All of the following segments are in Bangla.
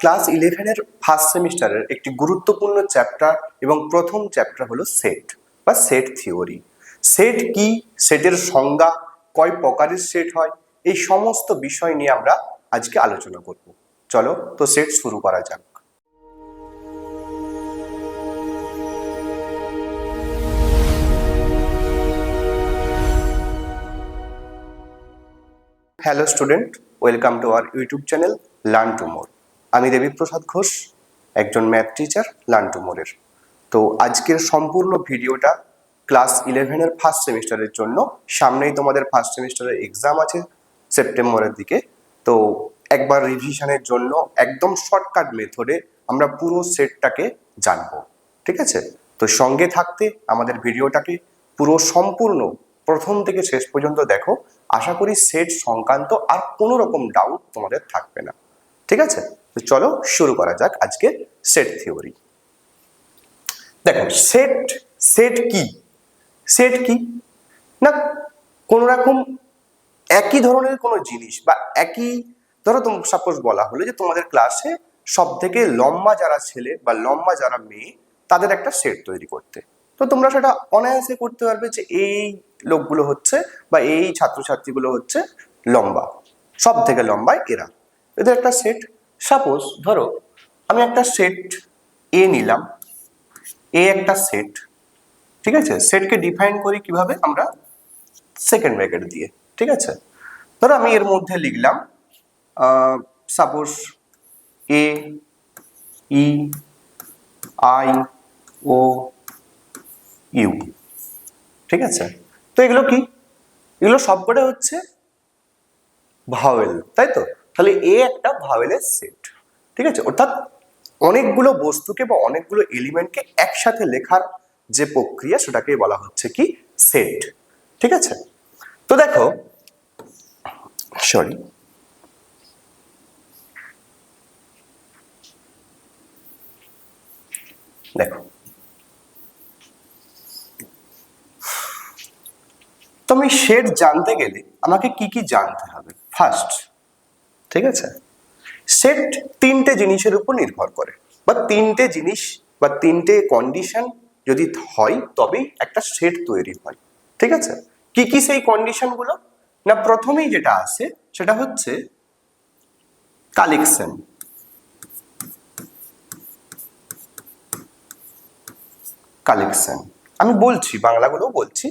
ক্লাস 11 ফার্স্ট সেমিস্টারের একটি গুরুত্বপূর্ণ চ্যাপ্টার এবং প্রথম চ্যাপ্টার হলো সেট বা সেট থিওরি। সেট কি, সেটের সংজ্ঞা, কয় প্রকারের সেট হয়, এই সমস্ত বিষয় নিয়ে আমরা আজকে আলোচনা করব। চলো তো সেট শুরু করা যাক। Hello student, welcome to our YouTube channel learn to more. আমি দেবীপ্রসাদ ঘোষ, একজন ম্যাথ টিচার লার্ন টু মোরের। তো আজকের সম্পূর্ণ ভিডিওটা ক্লাস 11 ফার্স্ট সেমিস্টারের জন্য। সামনেই তোমাদের ফার্স্ট সেমিস্টারের এক্সাম আছে সেপ্টেম্বরের দিকে। তো একবার রিভিশনের জন্য একদম শর্টকাট মেথডে আমরা পুরো সেটটাকে জানবো, ঠিক আছে? তো সঙ্গে থাকতে আমাদের ভিডিওটাকে পুরো সম্পূর্ণ প্রথম থেকে শেষ পর্যন্ত দেখো। আশা করি সেট সংক্রান্ত আর কোনো রকম ডাউট তোমাদের থাকবে না, ঠিক আছে? তো চলো শুরু করা যাক আজকে সেট থিওরি। দেখো সেট সেট কি, সেট কি না কোনো রকম একই ধরনের কোনো জিনিস বা একই ধরো সাপোজ বলা হলো যে তোমাদের ক্লাসে সব থেকে লম্বা যারা ছেলে বা লম্বা যারা মেয়ে তাদের একটা সেট তৈরি করতে। তো তোমরা সেটা অনায়াসে করতে পারবে যে এই লোকগুলো হচ্ছে বা এই ছাত্রছাত্রীগুলো হচ্ছে লম্বা, সব থেকে লম্বায় এরা, এদের একটা সেট। সাপোজ ধরো আমি একটা সেট এ নিলাম, এ একটা সেট, ঠিক আছে? সেটকে ডিফাইন করি কিভাবে আমরা, সেকেন্ড ব্র্যাকেট দিয়ে, ঠিক আছে? ধরো আমি এর মধ্যে লিখলাম suppose A E I O U, ঠিক আছে? তো এগুলো কি, এগুলো সবকটা হচ্ছে ভাওয়েল, তাই তো? তাহলে এ একটা ভাওয়েলের সেট, ঠিক আছে? অর্থাৎ অনেকগুলো বস্তুকে বা অনেকগুলো এলিমেন্টকে একসাথে লেখার যে প্রক্রিয়া সেটাকে বলা হচ্ছে কি সেট, ঠিক আছে? তো দেখো সরি দেখো তো আমি সেট জানতে গেলে আমাকে কি কি জানতে হবে ফার্স্ট, ঠিক আছে? সেট তিনটে জিনিসের উপর নির্ভর করে, বা তিনটে জিনিস বা তিনটে কন্ডিশন যদি হয় তবেই একটা সেট তৈরি হয়, ঠিক আছে? কি কি সেই কন্ডিশন গুলো? না প্রথমেই যেটা আসে সেটা হচ্ছে কালেকশন। কালেকশন আমি বলছি, বাংলাগুলো বলছি।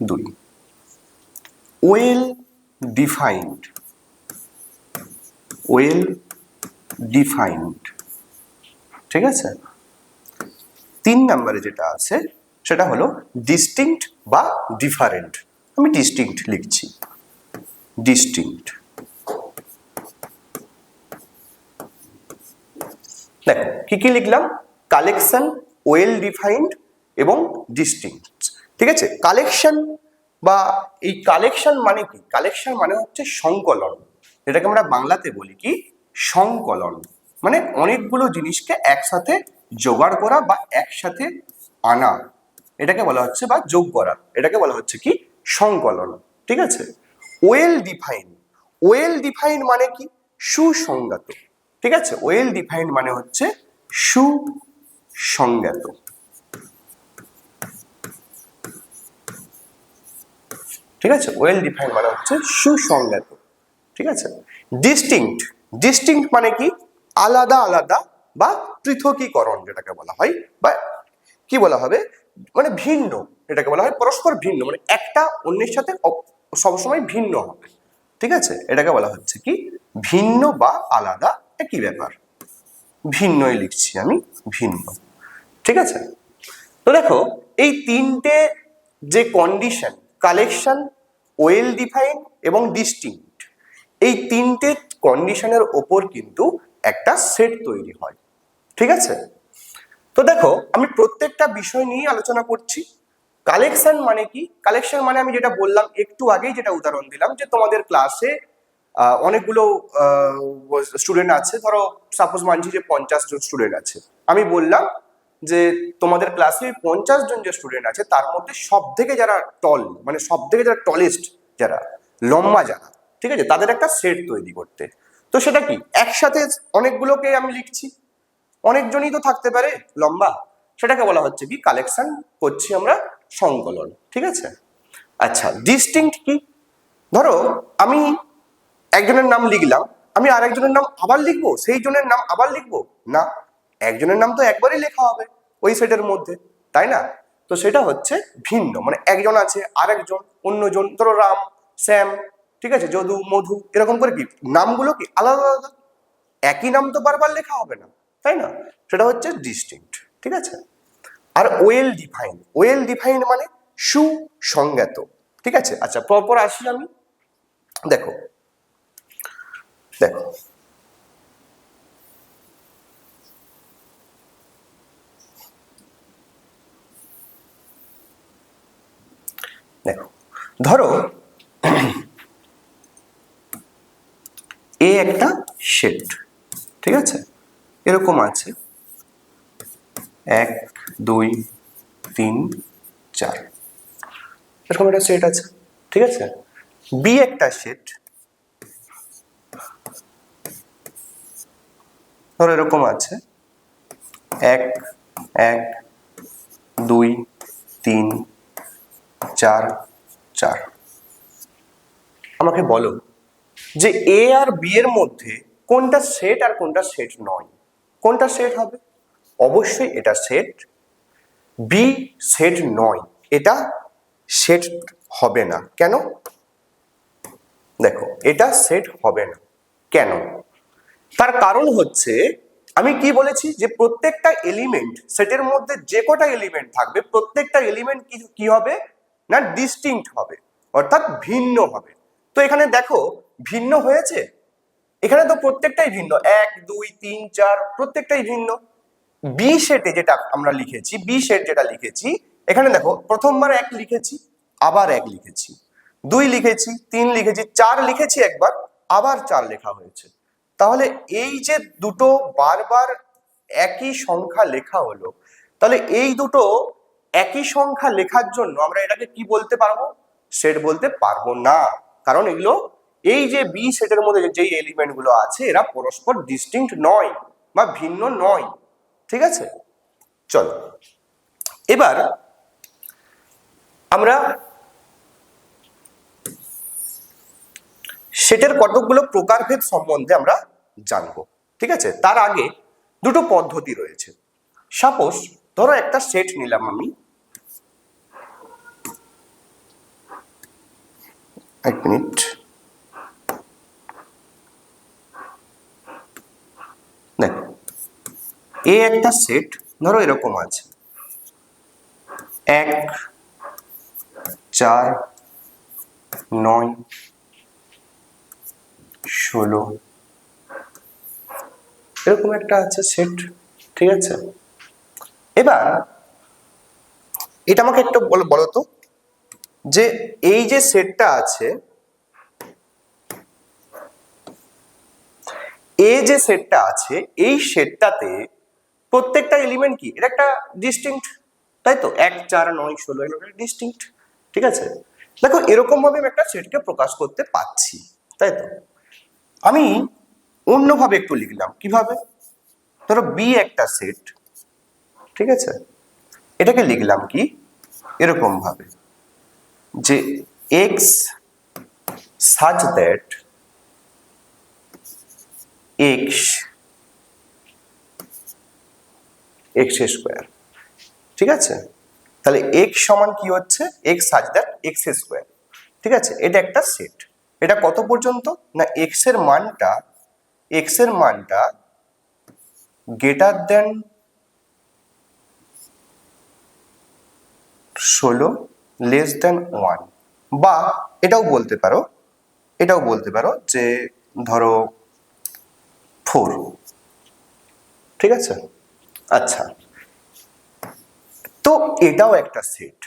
দুই, ওয়েল ডিফাইন্ড, ওয়েল ডিফাইন্ড, ঠিক আছে? তিন নম্বরে যেটা আছে সেটা হলো ডিস্টিংক্ট বা ডিফারেন্ট। আমি ডিস্টিংক্ট লিখছি, ডিস্টিংক্ট। দেখো কি কি লিখলাম, কালেকশন, ওয়েল ডিফাইন্ড এবং ডিস্টিংক্ট, ঠিক আছে? কালেকশন বা এই কালেকশন মানে কি? কালেকশন মানে হচ্ছে সংকলন, যেটাকে আমরা বাংলাতে বলি কি সংকলন। মানে অনেকগুলো জিনিসকে একসাথে জোগাড় করা বা একসাথে আনা, এটাকে বলা হচ্ছে, বা যোগ করা, এটাকে বলা হচ্ছে কি সংকলন, ঠিক আছে? ওয়েল ডিফাইন, ওয়েল ডিফাইন মানে কি সুসংজ্ঞাত, ঠিক আছে? ওয়েল ডিফাইন মানে হচ্ছে সুসংজ্ঞাত, ঠিক আছে? ওয়েল ডিফাইন মানে হচ্ছে সুসংজ্ঞাত, ঠিক আছে? ডিস্টিংক্ট, ডিস্টিংক্ট মানে কি আলাদা আলাদা বা পৃথকীকরণ, যেটাকে বলা হয়, বা কি বলা হবে মানে ভিন্ন, এটাকে বলা হয় পরস্পর ভিন্ন, মানে একটা অন্যের সাথে সবসময় ভিন্ন হবে, ঠিক আছে? এটাকে বলা হচ্ছে কি ভিন্ন বা আলাদা একই ব্যাপার। ভিন্নই লিখছি আমি, ভিন্ন, ঠিক আছে? তো দেখো এই তিনটে যে কন্ডিশন, কালেকশন, ওয়েল ডিফাইন এবং ডিস্টিংক্ট, এই তিনটে কন্ডিশনের ওপর কিন্তু একটা সেট তৈরি হয়, ঠিক আছে? তো দেখো আমি প্রত্যেকটা বিষয় নিয়ে আলোচনা করছি। কালেকশন মানে কি? কালেকশন মানে আমি যেটা বললাম একটু আগেই, যেটা উদাহরণ দিলাম, যে তোমাদের ক্লাসে অনেকগুলো স্টুডেন্ট আছে, ধরো সাপোজ মানছি যে 50 জন স্টুডেন্ট আছে। আমি বললাম যে তোমাদের ক্লাসে 50 জন যে স্টুডেন্ট আছে তার মধ্যে সব থেকে যারা টল, মানে সব থেকে যারা টলেস্ট, যারা লম্বা যারা, ঠিক আছে, তাদের একটা সেট তৈরি করতে। তো সেটা কি, একসাথে অনেকগুলোকে আমি লিখছি, অনেকজনই তো থাকতে পারে লম্বা, সেটাকে বলা হচ্ছে কি কালেকশন করছি আমরা, সংকলন। ঠিক আছে। আচ্ছা, ডিস্টিংক্ট কি? ধরো আমি একজনের নাম লিখলাম, আমি আরেকজনের নাম আবার লিখবো, সেই জনের নাম আবার লিখবো না, একজনের নাম তো একবারই লেখা হবে ওই সেটের মধ্যে, তাই না? তো সেটা হচ্ছে ভিন্ন, মানে একজন আছে আরেকজন অন্যজন, ধরো রাম, শ্যাম, ঠিক আছে, যদু, মধু, এরকম করে কি নামগুলো কি আলাদা আলাদা, একই নাম তো বারবার লেখা হবে না, তাই না? সেটা হচ্ছে ডিস্টিংক্ট। ঠিক আছে। Are well define, well define মানে সুসংজ্ঞাত। ঠিক আছে। আচ্ছা, পরপর আসি আমি। দেখো দেখো দেখো ধরো এ একটা সেট, ঠিক আছে, এরকম আছে 1 2 3 4, এরকম একটা সেট আছে। ঠিক আছে। বি একটা সেট, ধরো এরকম আছে 1 1 2 3 4 4। আমাকে বলো যে এ আর বি এর মধ্যে কোনটা সেট আর কোনটা সেট নয়, কোনটা সেট হবে? অবশ্যই এটা সেট। বি সেট নয়, এটা সেট হবে না। কেন? দেখো, এটা সেট হবে না কেন? তার কারণ হচ্ছে, আমি কি বলেছি যে প্রত্যেকটা এলিমেন্ট সেটের মধ্যে যে কটা এলিমেন্ট থাকবে প্রত্যেকটা এলিমেন্ট কি হবে না, ডিস্টিংক্ট হবে, অর্থাৎ ভিন্ন হবে। তো এখানে দেখো ভিন্ন হয়েছে, এখানে তো প্রত্যেকটাই ভিন্ন, 1 2 3 4 প্রত্যেকটাই ভিন্ন। বি সেটে যেটা আমরা লিখেছি, বি সেট যেটা লিখেছি, এখানে দেখো প্রথমবার 1 লিখেছি, আবার 1 লিখেছি, 2 লিখেছি, 3 লিখেছি, 4 লিখেছি একবার, আবার 4 লেখা হয়েছে। তাহলে এই যে দুটো বারবার একই সংখ্যা লেখা হলো, তাহলে এই দুটো একই সংখ্যা লেখার জন্য আমরা এটাকে কি বলতে পারবো? সেট বলতে পারবো না, কারণ এগুলো এই যে বি সেটের মধ্যে যেই এলিমেন্ট গুলো আছে এরা পরস্পর ডিস্টিংক্ট নয় বা ভিন্ন নয়। ঠিক আছে। চলো এবার আমরা সেটের কতকগুলো প্রকারভেদ সম্বন্ধে আমরা জানবো। ঠিক আছে। তার আগে দুটো পদ্ধতি রয়েছে। সাপোজ ধরো একটা সেট নিলাম আমি, এক মিনিট, দেখো এ একটা সেট, ধরো এরকম আছে 1 4 9 16, এরকম একটা আছে সেট। ঠিক আছে। এবার এটা আমাকে একটু বলো তো, যে এই যে সেটটা আছে, এই যে সেটটা আছে, এই সেটটাতে প্রত্যেকটা এলিমেন্ট কি, এটা একটা ডিস্টিংক্ট, তাই তো, 1 4 9 16 এগুলো ডিস্টিংক্ট। ঠিক আছে। দেখো এরকম ভাবে আমি একটা সেটকে প্রকাশ করতে পারছি, তাই তো। আমি অন্যভাবে একটু লিখলাম, কিভাবে? ধরো বি একটা সেট, ঠিক আছে, এটাকে লিখলাম কি এরকম ভাবে, যে x such that x x square. ঠিক আছে। তাহলে x সমান কি হচ্ছে, x such that x square. ঠিক আছে। এটা একটা সেট। এটা কত পর্যন্ত না, x এর মানটা গ্রেটার দেন 16 লেস দেন 1, বা এটাও বলতে পারো যে ধরো 4। ঠিক আছে। আচ্ছা, তো এটাও একটা সেট।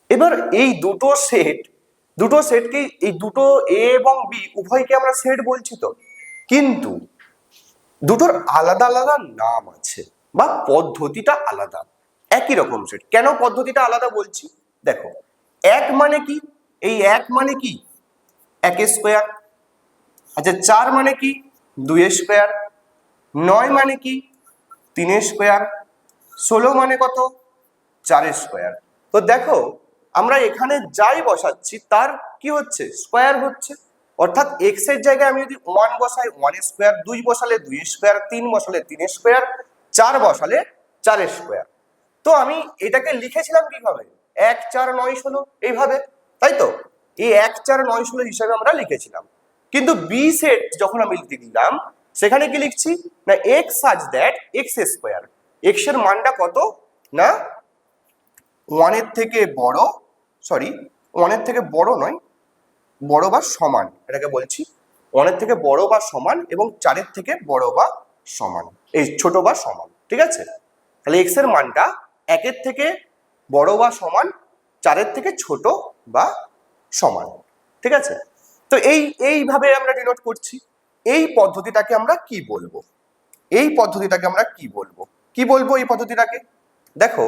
এবার এই দুটো সেটকে, এই দুটো এ এবং বি উভয়কে আমরা সেট বলছি তো, কিন্তু দুটোর আলাদা আলাদা নাম আছে বা পদ্ধতিটা আলাদা। একই রকম সেট, কেন পদ্ধতিটা আলাদা বলছি? দেখো, এক মানে কি, এই এক মানে কি 1 স্কোয়ার। আচ্ছা, 4 মানে কি 2 স্কোয়ার, 9 মানে কি 3 স্কোয়ার, 16 মানে কত 4 স্কোয়ার। তো দেখো আমরা এখানে যাই বসাচ্ছি তার কি হচ্ছে স্কোয়ার হচ্ছে, অর্থাৎ এক্স এর জায়গায় আমি যদি 1 বসাই 1 স্কোয়ার, 2 বসালে 2 স্কোয়ার, 3 বসালে 3 স্কোয়ার, 4 বসালে 4 স্কোয়ার। তো আমি এটাকে লিখেছিলাম কিভাবে 1 4 9 16 এইভাবে, তাই তো এই 1 4 9 16 হিসাবে আমরা লিখেছিলাম। কিন্তু বি সেট যখন আমি দিলাম সেখানে কি লিখছি না x such that x square, x এর মানটা কত না 1 এর থেকে বড়, সরি 1 এর থেকে বড় নয়, বড় বা সমান, এটাকে বলছি 1 এর থেকে বড় বা সমান এবং 4 এর থেকে বড় বা সমান, এই ছোট বা সমান, ঠিক আছে। তাহলে এক্স এর মানটা 1 এর থেকে বড় বা সমান, 4 এর থেকে ছোট বা সমান, ঠিক আছে। তো এইভাবে আমরা ডিনোট করছি। এই পদ্ধতিটাকে আমরা কি বলবো, এই পদ্ধতিটাকে আমরা কি বলবো, কি বলবো এই পদ্ধতিটাকে? দেখো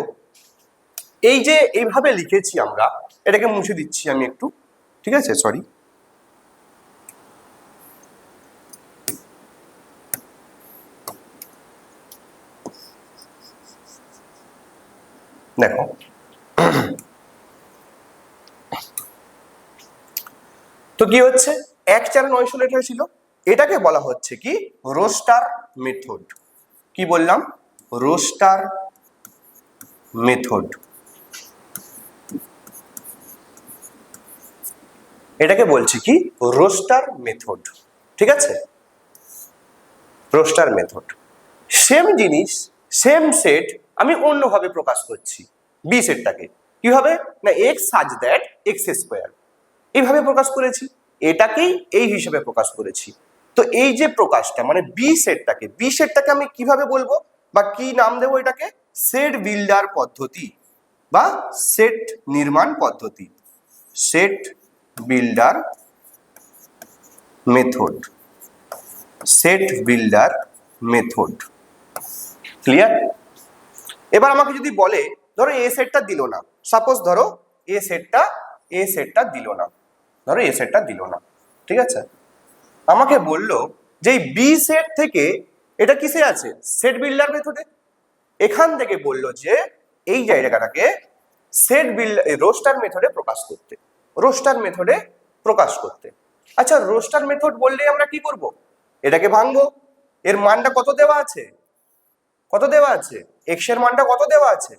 এই যে এইভাবে লিখেছি আমরা, এটাকে মুছে দিচ্ছি আমি একটু, ঠিক আছে, সরি। দেখো তো কি হচ্ছে 1 4 9 16 এটা ছিল, এটাকে বলা হচ্ছে কি রোস্টার মেথড। কি বললাম রোস্টার মেথড, এটাকে বলছি কি রোস্টার মেথড, ঠিক আছে, রোস্টার মেথড। সেম জিনিস সেম সেট আমি অন্যভাবে প্রকাশ করছি, বি সেটটাকে কিভাবে না x such that x square, এইভাবে প্রকাশ করেছি, এটাকেই এই হিসেবে প্রকাশ করেছি। তো এই যে প্রকাশটা মানে বি সেটটাকে আমি কিভাবে বলবো বা কি নাম দেবো এটাকে সেট বিল্ডার পদ্ধতি বা সেট নির্মাণ পদ্ধতি, set builder method, set builder method, clear. এবার আমাকে যদি বলে ধরো এ সেটটা দিল না, সাপোজ ধরো এ সেটটা দিল না, ধরো এ সেটটা দিল না, ঠিক আছে, আমাকে বললো যে বি সেট থেকে এটা কিসে আছে সেট বিল্ডার মেথডে, এখান থেকে বললো যে এই জায়গাটাকে সেট বিল্ডার রোস্টার মেথডে প্রকাশ করতে, রোস্টার মেথডে প্রকাশ করতে। আচ্ছা রোস্টার মেথড বললে আমরা কি করব, এটাকে ভাঙবো, এর মানটা কত দেওয়া আছে, কত দেওয়া আছে এক্স এর মানটা কত দেওয়া আছে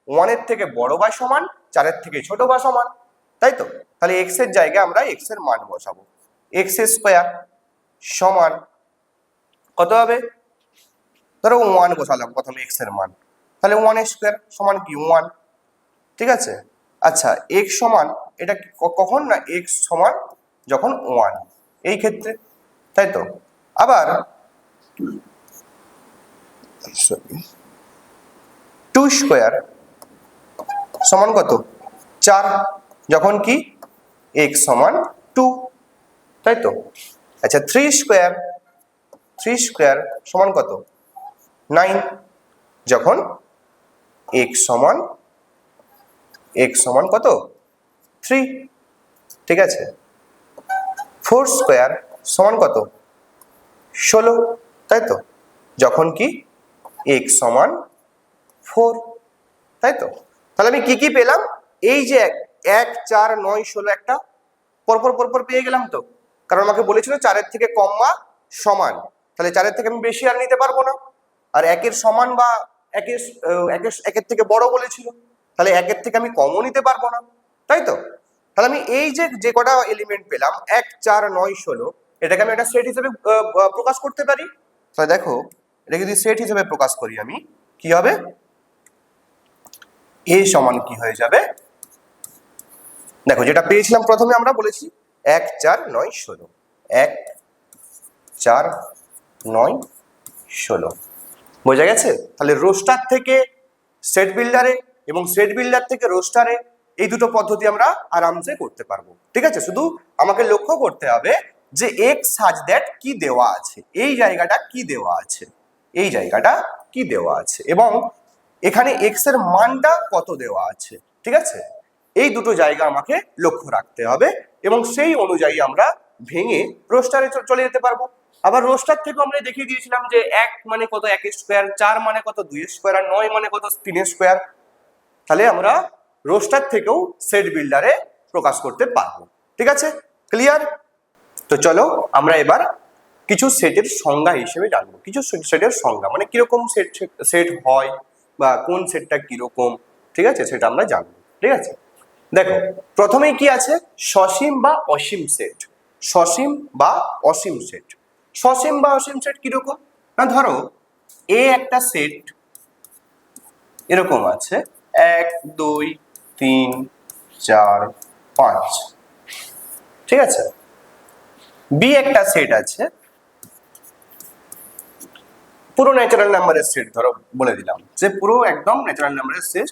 1 এর থেকে বড় বা সমান, 4 এর থেকে ছোট বা সমান, তাই তো। তাহলে এক্স এর জায়গায় আমরা এক্স এর মান বসাবো, এক্স স্কোয়ার সমান কত হবে, ধরো 1 বসালাম প্রথমে এক্স এর মান, তাহলে 1 স্কোয়ার সমান কি 1, ঠিক আছে। আচ্ছা এক্স সমান এটা কখন না এক্স সমান যখন 1 এই ক্ষেত্রে, তাই তো। আবার 2 স্কোয়ার সমান কত 4 যখন কি x সমান 2, তাই তো। আচ্ছা 3 স্কোয়ার সমান কত 9 যখন x সমান কত 3, ঠিক আছে। 4 স্কোয়ার সমান কত 16, তাই তো, যখন কি x সমান 4, তাই তো। তাহলে আমি কি কি পেলাম, এই যে 1 4 9 16 একটা পরপর পেয়ে গেলাম তো, কারণ আমাকে বলেছিল 4 এর থেকে কম বা সমান, তাহলে 4 এর থেকে আমি বেশি আর নিতে পারবো না, আর 1 এর সমান বা 1 এর থেকে বড় বলেছিল, তাহলে 1 এর থেকে আমি কমও নিতে পারবো না, তাই তো। তাহলে আমি এই যে কটা এলিমেন্ট পেলাম 1 4 9 16 এটাকে আমি একটা সেট হিসেবে প্রকাশ করতে পারি। তাহলে দেখো এটা যদি সেট হিসেবে প্রকাশ করি আমি কি হবে, এ সমান কি হয়ে যাবে, দেখো যেটা পেয়েছিলাম প্রথমে আমরা বলেছি 1 4 9 16, 1 4 9 16, বোঝা গেছে। তাহলে রোস্টার থেকে সেট বিল্ডারে এবং সেট বিল্ডার থেকে রোস্টারে এই দুটো পদ্ধতি আমরা আরামসে করতে পারবো, ঠিক আছে। শুধু আমাকে লক্ষ্য করতে হবে যে এক্স সাজ দ্যাট কি দেওয়া আছে, এই জায়গাটা কি দেওয়া আছে, এই জায়গাটা কি দেওয়া আছে এবং এখানে এক্স এর মানটা কত দেওয়া আছে, ঠিক আছে। এই দুটো জায়গা আমাকে লক্ষ্য রাখতে হবে এবং সেই অনুযায়ী আমরা ভেঙে রোস্টারে চলে যেতে পারবো। আবার রোস্টার থেকে আমরা দেখিয়ে দিয়েছিলাম যে 1 মানে কত 1 স্কোয়ার, 4 মানে কত 2 স্কোয়ার, আর 9 মানে কত 3 স্কোয়ার। তাহলে আমরা রোস্টার থেকেও সেট বিল্ডারে প্রকাশ করতে পারবো। ঠিক আছে, ক্লিয়ার? তো চলো আমরা এবার কিছু সেটের সংজ্ঞা হিসেবে জানবো। কিছু সেটের সংজ্ঞা মানে কিরকম সেট সেট হয় বা কোন সেটটা কিরকম, ঠিক আছে, সেটা আমরা জানবো। ঠিক আছে, দেখো প্রথমেই কি আছে, সসীম বা অসীম সেট। সসীম বা অসীম সেট। সসীম বা অসীম সেট কিরকম না, ধরো এ একটা সেট এরকম আছে 1 2 3 4 5, ঠিক আছে। বি একটা সেট আছে, পুরো ন্যাচারাল নাম্বারের সেট, ধরো বলে দিলাম যে পুরো একদম ন্যাচারাল নাম্বারের সেট,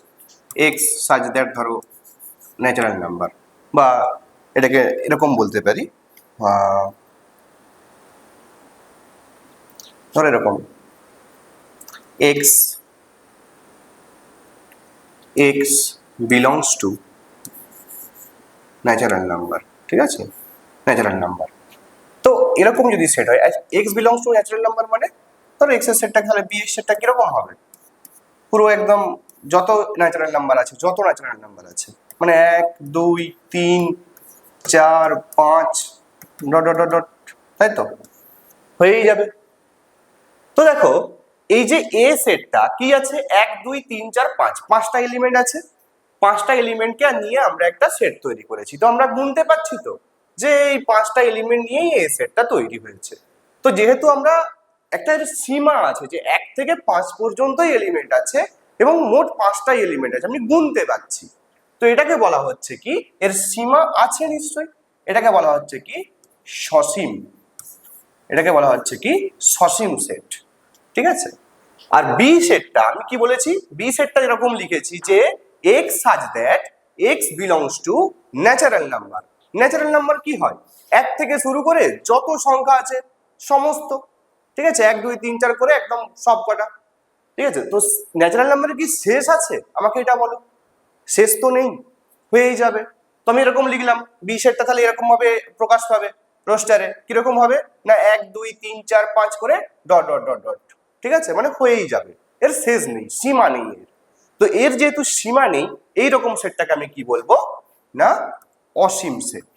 এক্স সাজ দ্যাট ধরো ন্যাচারাল নাম্বার, বা এটাকে এরকম বলতে পারি, ধরো এরকম x x belongs to natural number, ঠিক আছে, ন্যাচারাল নাম্বার। তো এরকম যদি সেট হয়, x belongs to natural number মানে ধরো এক্স এর সেটটা, তাহলে বি এর সেটটা কিরকম হবে, পুরো একদম যত ন্যাচারাল নাম্বার আছে, যত ন্যাচারাল নাম্বার আছে, মানে 1 2 3 4 5 ডট ডট ডট ডট, তাই তো হয়েই যাবে। তো দেখো এই যে এ সেটটা কি আছে, 1 2 3 4 5, পাঁচটা এলিমেন্ট আছে। পাঁচটা এলিমেন্টকে নিয়ে আমরা একটা সেট তৈরি করেছি। তো আমরা গুনতে পারছি তো যে এই পাঁচটা এলিমেন্ট নিয়েই এই সেটটা তৈরি হয়েছে। তো যেহেতু আমরা একটা সীমা আছে যে 1 থেকে 5 পর্যন্তই এলিমেন্ট আছে এবং মোট পাঁচটা এলিমেন্ট আছে, আমি গুনতে পারছি, তো এটাকে বলা হচ্ছে কি, এর সীমা আছে নিশ্চয়ই, এটাকে বলা হচ্ছে কি সসীম। এটাকে বলা হচ্ছে কি সসীম সেট, ঠিক আছে। আর বি সেটটা আমি কি বলেছি, বি সেটটা এরকম লিখেছি যে x such that x belongs to natural number. Natural number কি হয়, 1 থেকে শুরু করে যত সংখ্যা আছে সমস্ত, ঠিক আছে, 1 2 3 4 করে একদম সব কটা, ঠিক আছে। তো ন্যাচারাল নাম্বারের কি শেষ আছে, আমাকে এটা বলো, শেষ তো নেই, হয়েই যাবে। তো আমি এরকম লিখলাম, বি সেটটা তাহলে এরকম ভাবে প্রকাশ পাবে রোস্টারে, কিরকম হবে না 1 2 3 4 5 করে ডট ডট ডট ডট, ঠিক আছে, মানে হয়েই যাবে, এর শেষ নেই, সীমা নেই এর। তো এর যেহেতু সীমা নেই, এইরকম সেটটাকে আমি কি বলবো না অসীম সেট।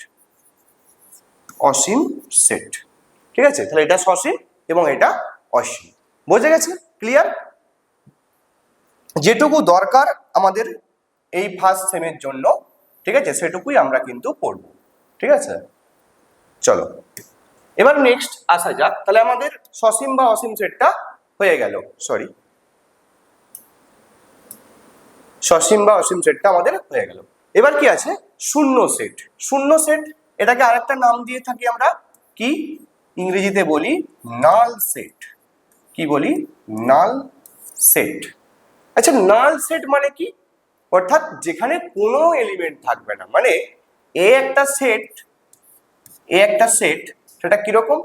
অসীম সেট, ঠিক আছে, তাহলে এটা সসীম এবং এটা অসীম। বোঝা গেছে, ক্লিয়ার? যেটুকু দরকার আমাদের এই ফার্স্ট সেমের জন্য, ঠিক আছে, সেটুকুই আমরা কিন্তু পড়বো, ঠিক আছে। চলো এবার নেক্সট আসা যাক, তাহলে আমাদের সসীম বা অসীম সেটটা হয়ে গেল, সরি, সসীম বা অসীম সেটটা আমাদের হয়ে গেল। এবার কি আছে, শূন্য সেট। শূন্য সেট, এটাকে আরেকটা নাম দিয়ে থাকি আমরা, কি ইংরেজিতে বলি নাল সেট। কি বলি, নাল সেট। আচ্ছা, নাল সেট মানে কি, অর্থাৎ যেখানে কোনো এলিমেন্ট থাকবে না, মানে এ একটা সেট, এ একটা সেট, সেটা কিরকম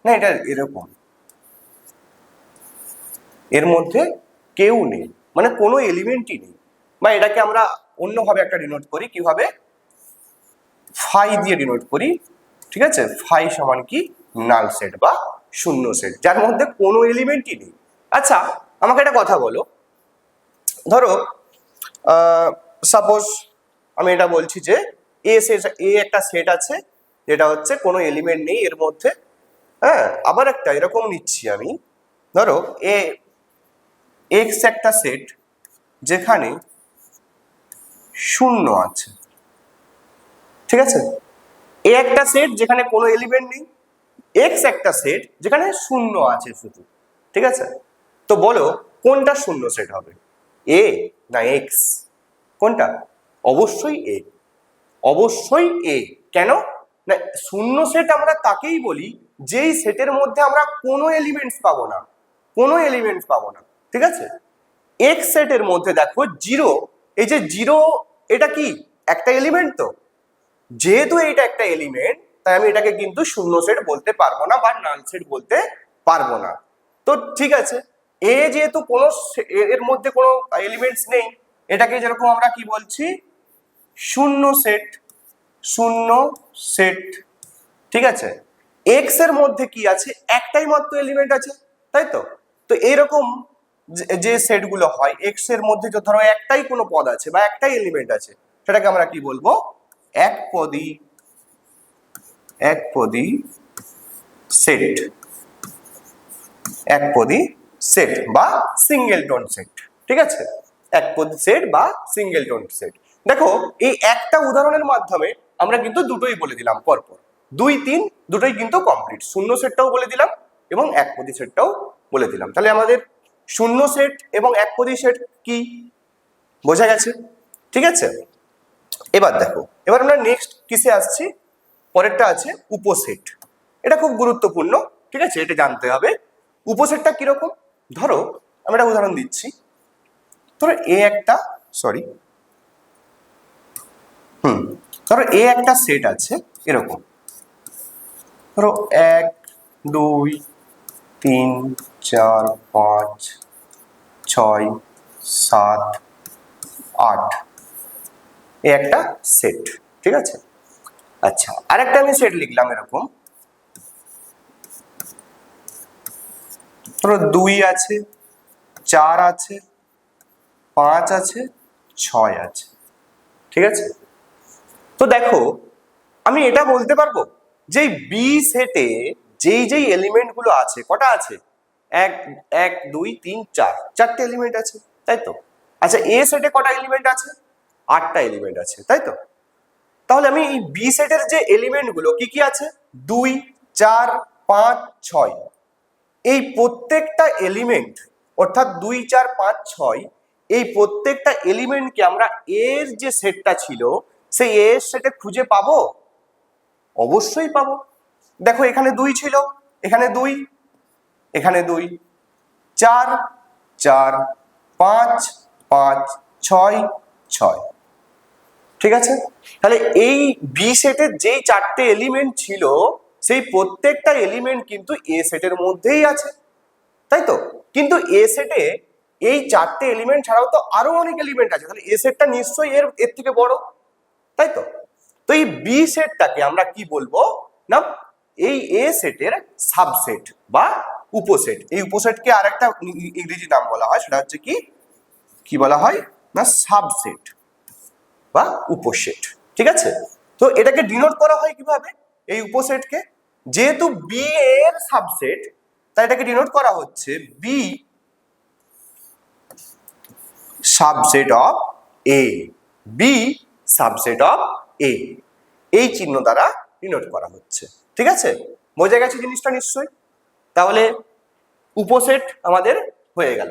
না, এটা এরকম, এর মধ্যে কেউ নেই, মানে কোনো এলিমেন্টই নেই। বা এটাকে আমরা অন্যভাবে একটা ডিনোট করি, কিভাবে, ফাই দিয়ে ডিনোট করি, ঠিক আছে। ফাই সমান কি নাল সেট বা শূন্য সেট, যার মধ্যে কোনো এলিমেন্টই নেই। আচ্ছা আমাকে একটা কথা বলো, ধরো সাপোজ আমি এটা বলছি যে এ একটা সেট আছে যেটা হচ্ছে কোনো এলিমেন্ট নেই এর মধ্যে, হ্যাঁ। আবার একটা এরকম নিচ্ছি আমি, ধরো এ এক্স একটা সেট যেখানে শূন্য আছে, ঠিক আছে। এ একটা সেট যেখানে কোনো এলিমেন্ট নেই, এক্স একটা সেট যেখানে শূন্য আছে শুধু, ঠিক আছে। তো বলো কোনটা শূন্য সেট হবে, এ না এক্স, কোনটা, অবশ্যই এ, অবশ্যই এ। কেন না, শূন্য সেট আমরা তাকেই বলি যেই সেটের মধ্যে আমরা কোনো এলিমেন্টস পাবো না, কোনো এলিমেন্টস পাবো না, ঠিক আছে। এক্স সেটের মধ্যে দেখো জিরো, এই যে জিরো, এটা কি একটা এলিমেন্ট, তো যেহেতু এটা একটা এলিমেন্ট তাই আমি এটাকে কিন্তু শূন্য সেট বলতে পারবো না বা নাল সেট বলতে পারবো না। তো ঠিক আছে, এ যেহেতু কোনো এর মধ্যে কোনো এলিমেন্টস নেই, এটাকে যেরকম আমরা কি বলছি শূন্য সেট, শূন্য সেট, ঠিক আছে। এক্স এর মধ্যে কি আছে, একটাই মাত্র এলিমেন্ট আছে, তাই তো। তো এইরকম যে সেটগুলো হয়, এক্স এর মধ্যে যে ধরো একটাই কোনো পদ আছে বা একটাই এলিমেন্ট আছে, সেটাকে আমরা কি বলবো, একপদী সেট, একপদী সেট বা সিঙ্গেলটন সেট, ঠিক আছে, একপদী সেট বা সিঙ্গেলটন সেট। দেখো এই একটা উদাহরণের মাধ্যমে আমরা কিন্তু দুটোই বলে দিলাম পরপর, 2, 3 দুটোই কিন্তু কমপ্লিট, শূন্য সেটটাও বলে দিলাম এবং একপদী সেটটাও বলে দিলাম। তাহলে আমাদের শূন্য সেট এবং একপদী সেট কি বোঝা গেছে, ঠিক আছে। এবার দেখো, এবার আমরা নেক্সট কিসে আসছি, পরেরটা আছে উপসেট। এটা খুব গুরুত্বপূর্ণ, ঠিক আছে, এটা জানতে হবে। উপসেটটা কিরকম, ধরো আমি একটা উদাহরণ দিচ্ছি, ধরো এ একটা, সরি, ধরো এ একটা সেট আছে এরকম, ধরো 1, 2, 3, 4, 5, 6, 7, 8, এ একটা সেট, ঠিক আছে। আচ্ছা, আরেকটা আমি সেট লিখলাম এরকম, ধরো 2 আছে, 4 আছে, 5 আছে, 6 আছে, ঠিক আছে। তো দেখো আমি এটা বলতে পারবো যে বি সেটে যেই এলিমেন্ট গুলো আছে, কটা আছে, 1, 1, 2, 3, 4, চারটে এলিমেন্ট আছে, তাই তো। আচ্ছা এ সেটে কটা এলিমেন্ট আছে, 8টা এলিমেন্ট আছে, তাই তো। তাহলে আমি এই বি সেটের যে এলিমেন্ট গুলো কি কি আছে, 2, 4, 5, 6, এই প্রত্যেকটা এলিমেন্ট অর্থাৎ 2, 4, 5, 6, এই প্রত্যেকটা এলিমেন্টকে আমরা এর যে সেটটা ছিল সেই এর সেটে খুঁজে পাবো, অবশ্যই পাবো। দেখো এখানে 2 ছিল, এখানে 2, এখানে 2, 4, 4, 5, 5, 6, 6, ঠিক আছে। তাহলে এই বি সেটের যেই চারটে এলিমেন্ট ছিল সেই প্রত্যেকটা এলিমেন্ট কিন্তু এ সেটের মধ্যেই আছে, তাই তো। কিন্তু এ সেটে এই চারটে এলিমেন্ট ছাড়াও তো আরো অনেক এলিমেন্ট আছে, তাহলে এ সেটটা নিশ্চয়ই এর থেকে বড়, তাই তো। তো এই বি সেটটাকে আমরা কি বলবো না, এই এ সেটের সাবসেট বা উপসেট। এই উপসেটকে আরেকটা ইংরেজি নাম বলা হয়, সেটা হচ্ছে কি বলা হয় না, সাবসেট বা উপসেট, ঠিক আছে। তো এটাকে ডিনোট করা হয় কিভাবে, এই উপসেটকে, যেহেতু বি এর সাবসেট তাই এটাকে ডিনোট করা হচ্ছে B subset of A, B subset of A, এই চিহ্ন দ্বারা ডিনোট করা হচ্ছে, ঠিক আছে। বোঝা গেছে জিনিসটা নিশ্চয়ই। তাহলে উপসেট আমাদের হয়ে গেল,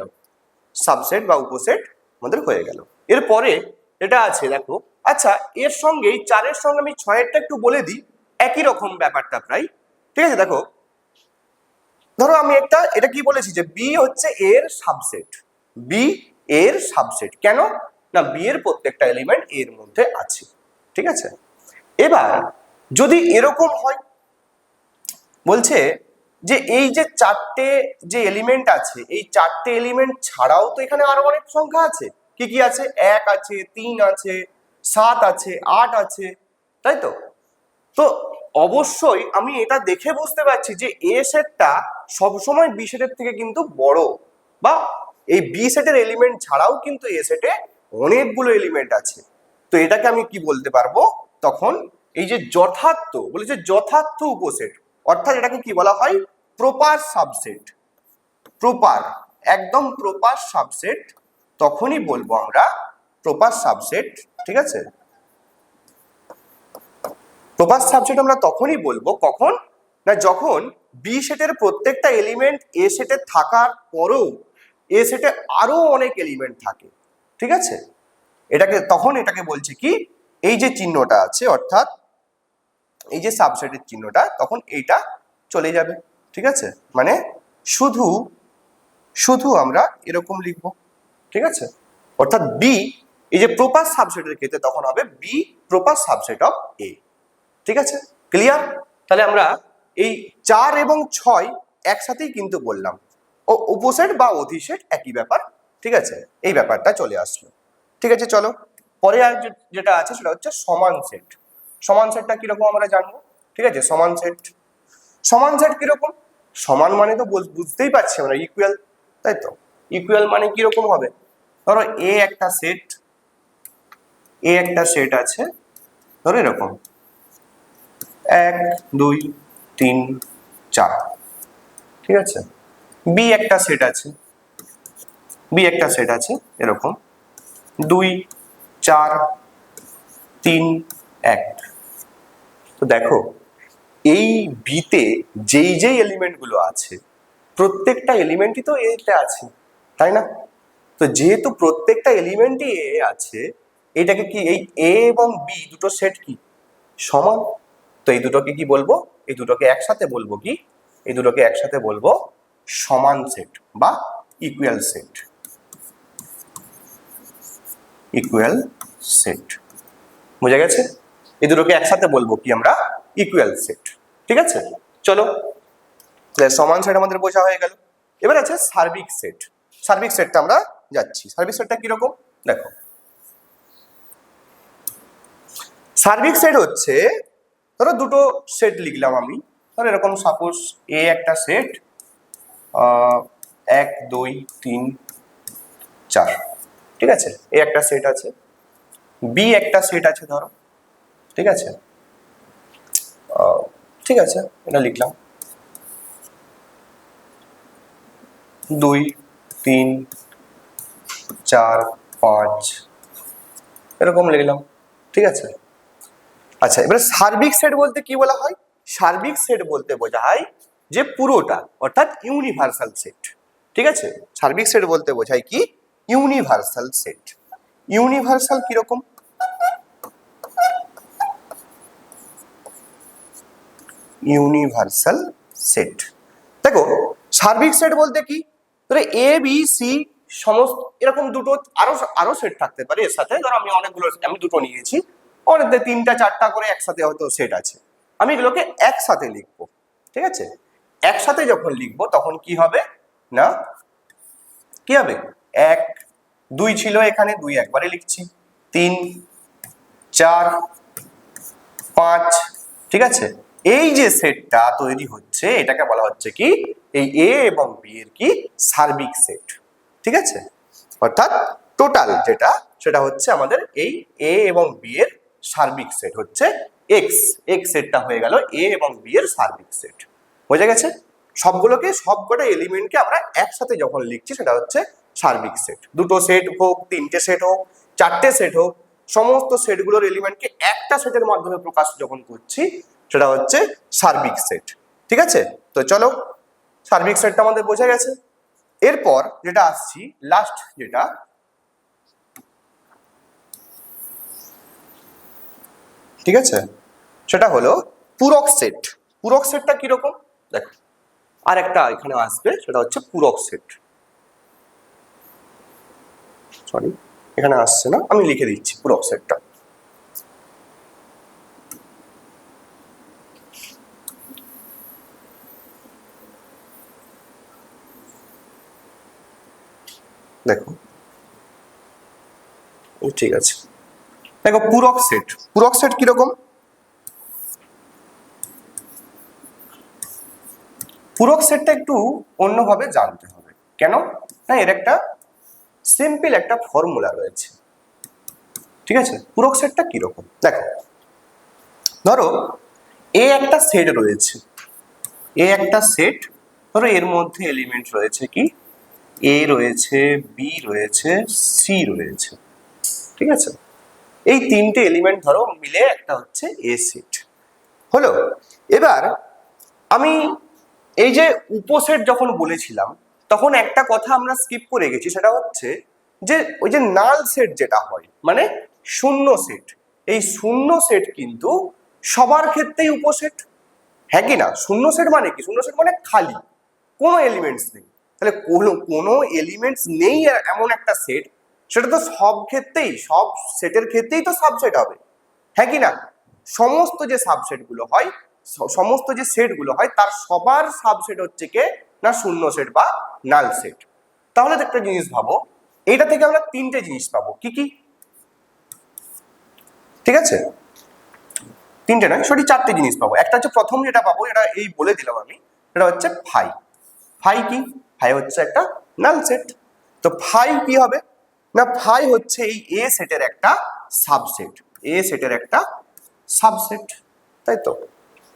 সাবসেট বা উপসেট আমাদের হয়ে গেল। এরপরে এটা আছে দেখো, আচ্ছা এর সঙ্গে এই 4-এর সঙ্গে আমি 6-এরটা একটু বলে দিই, একই রকম ব্যাপারটা প্রায়, ঠিক আছে। দেখো ধরো আমি এটা কি বলেছি যে বি হচ্ছে এর সাবসেট, বি এর সাবসেট, কেন না বি এর প্রত্যেকটা এলিমেন্ট এর মধ্যে আছে, ঠিক আছে। এবার যদি এরকম হয়, বলছে যে এই যে চারটে যে এলিমেন্ট আছে, এই চারটে এলিমেন্ট ছাড়াও তো এখানে আরো অনেক সংখ্যা আছে, কি কি আছে, 1 আছে, 3 আছে, 7 আছে, 8 আছে, তাই তো। তো অবশ্যই আমি এটা দেখে বুঝতে পারছি যে এ সেটটা সবসময় বি সেটের থেকে কিন্তু বড়, বা এই বি সেটের এলিমেন্ট ছাড়াও কিন্তু এ সেটে অনেকগুলো এলিমেন্ট আছে। তো এটাকে আমি কি বলতে পারবো তখন, এই যে যথার্থ, বলেছে যথার্থ উপসেট, অর্থাৎ এটাকে কি বলা হয়, প্রপার সাবসেট, প্রপার, একদম প্রপার সাবসেট, তখনই বলবো আমরা প্রপার সাবসেট, ঠিক আছে। প্রপার সাবসেট আমরা তখনই বলবো কখন না, যখন বি সেটের প্রত্যেকটা এলিমেন্ট এ সেটে থাকার পরেও এ সেটে আরো অনেক এলিমেন্ট থাকে, ঠিক আছে। এটাকে বলছে কি, এই যে চিহ্নটা আছে অর্থাৎ এই যে সাবসেটের চিহ্নটা, তখন এইটা চলে যাবে, ঠিক আছে। মানে শুধু শুধু আমরা এরকম লিখবো, ঠিক আছে। অর্থাৎ বি, এই যে প্রপার সাবসেটের ক্ষেত্রে তখন হবে বি প্রপার সাবসেট অফ এ, ঠিক আছে, ক্লিয়ার। তাহলে আমরা এই 4 এবং 6 একসাথেই কিন্তু বললাম, ও উপসেট বা অধিসেট একই ব্যাপার, ঠিক আছে, এই ব্যাপারটা চলে আসলো, ঠিক আছে। চলো পরে আর যেটা আছে সেটা হচ্ছে সমান সেট। সমান সেটটা কিরকম আমরা জানবো, ঠিক আছে। সমান সেট, সমান সেট কিরকম? সমান মানে তো বুঝতেই পারছি আমরা ইকুয়াল, তাই তো? ইকুয়াল মানে কিরকম হবে? ধরো এ একটা সেট আছে, ধরো এরকম 1 2 3 4, ঠিক আছে? বি একটা সেট আছে এরকম 2 4 3 1। তো দেখো এই বিতে যেই এলিমেন্ট গুলো আছে প্রত্যেকটা এলিমেন্টই তো এতে আছে, তাই না? তো যেহেতু প্রত্যেকটা এলিমেন্টই এ আছে, এটাকে কি এই এ এবং বি দুটো সেট কি সমান? তো এই দুটোকে কি বলবো? এই দুটোকে একসাথে বলবো কি? এই দুটোকে একসাথে বলবো সমান সেট বা ইকুয়াল সেট। ইকুয়াল সেট, বুঝা গেছে? এই দুটোকে একসাথে বলবো কি আমরা? ইকুয়াল সেট, ঠিক আছে? চলো, সমান সেট আমাদের বোঝা হয়ে গেল। এবার আছে সার্বিক সেট। সার্বিক সেটটা আমরা যাচ্ছি। সার্বিক সেটটা কিরকম দেখো। সার্বিক সেট হচ্ছে, ধরো দুটো সেট লিখলাম আমি, ধরো এরকম সাপোজ এ একটা সেট 1 2 3 4, ঠিক আছে? এ একটা সেট আছে, বি একটা সেট আছে ধরো, ঠিক আছে? ঠিক আছে, এটা লিখলাম 2 3 4 5 এরকম লিখলাম, ঠিক আছে? আচ্ছা, এবার সার্বিক সেট বলতে কি বলা হয়? সার্বিক সেট বলতে বোঝায় যে পুরোটা, অর্থাৎ ইউনিভার্সাল সেট, ঠিক আছে? সার্বিক সেট বলতে বোঝায় কি? Universal set. ইউনিভার্সাল কিরকম? ইউনিভার্সাল সেট দেখো, সার্বিক সেট বলতে কি? ধরো এ বি সি সমস্ত এরকম দুটো আরো সেট থাকতে পারে এর সাথে। ধরো আমি দুটো নিয়েছি, অনেক 3টা 4টা করে একসাথে হয়তো সেট আছে, আমি এগুলোকে একসাথে লিখবো, ঠিক আছে? একসাথে যখন লিখবো তখন কি হবে না, কি হবে? 1 2 ছিল এখানে, 2 একবারে লিখছি, 3 4 5, ঠিক আছে? এই যে সেটটা তৈরি হচ্ছে এটাকে বলা হচ্ছে কি? এই এ এবং বি এর কি? সার্বিক সেট, ঠিক আছে? অর্থাৎ টোটাল যেটা সেটা হচ্ছে আমাদের এই এ এবং বি এর সার্বিক সেট হচ্ছে এক্স। এক্স সেটটা হয়ে গেল এ এবং বি এর সার্বিক সেট, বোঝা গেছে? সবকটা এলিমেন্টকে আমরা একসাথে যখন লিখছি সেটা হচ্ছে সার্বিক সেট। দুটো সেট হোক, 3টে সেট হোক, 4টে সেট হোক, সমস্ত সেটগুলোর এলিমেন্টকে একটা সেটের মাধ্যমে প্রকাশ যখন করছি সেটা হচ্ছে সার্বিক সেট, ঠিক আছে? তো চলো, সার্বিক সেটটা আমাদের বোঝা গেছে। এরপর যেটা আসছি লাস্ট যেটা, ঠিক আছে, সেটা হলো পূরক সেট। পূরক সেটটা কিরকম দেখো, আর একটা এখানে আসবে, সেটা হচ্ছে পূরক সেট। সরি, এখানে আসছে না, আমি লিখে দিচ্ছি পূরক সেটটা। দেখো, ঠিক আছে, দেখো পূরক সেট। পূরক সেট কিরকম? পূরক সেটটা একটু অন্যভাবে জানতে হবে। কেন না, এর একটা সিম্পল একটা ফর্মুলা রয়েছে, ঠিক আছে? পূরক সেটটা কিরকম দেখো, ধরো এ একটা সেট রয়েছে, এ একটা সেট, ধরো এর মধ্যে এলিমেন্ট রয়েছে কি? এ রয়েছে, বি রয়েছে, সি রয়েছে, ঠিক আছে? এই 3টে এলিমেন্ট ধরো মিলে একটা হচ্ছে এ সেট হলো। এবার আমি এই যে উপসেট যখন বলেছিলাম তখন একটা কথা আমরা স্কিপ করে গেছি, সেটা হচ্ছে যে ওই যে নাল সেট যেটা হয়, মানে শূন্য সেট। এই শূন্য সেট কিন্তু সবার ক্ষেত্রেই উপসেট, হ্যাঁ কি না? শূন্য সেট মানে কি? শূন্য সেট মানে খালি, কোনো এলিমেন্টস নেই। তাহলে কোনো এলিমেন্টস নেই এমন একটা সেট, সেটা তো সব ক্ষেত্রেই, সব সেটের ক্ষেত্রেই তো সাবসেট হবে, হ্যাঁ কি না? সমস্ত যে সাবসেট গুলো হয়, সমস্ত যে সেট গুলো হয় তার সবার সাবসেট হচ্ছে কে না? শূন্য সেট বা নাল সেট। তাহলে তো একটা জিনিস ভাবো, এটা থেকে আমরা 3টে জিনিস পাবো, কি কি? ঠিক আছে, তিনটে নয়, সরি, চারটে জিনিস পাবো। একটা হচ্ছে প্রথম যেটা পাবো, এটা এই বলে দিলাম আমি, এটা হচ্ছে ফাই। ফাই কি? ফাই হচ্ছে একটা নাল সেট। তো ফাই কি হবে না, ফাই হচ্ছে এই এ সেটের একটা সাবসেট, এ সেটের একটা সাবসেট, তাই তো?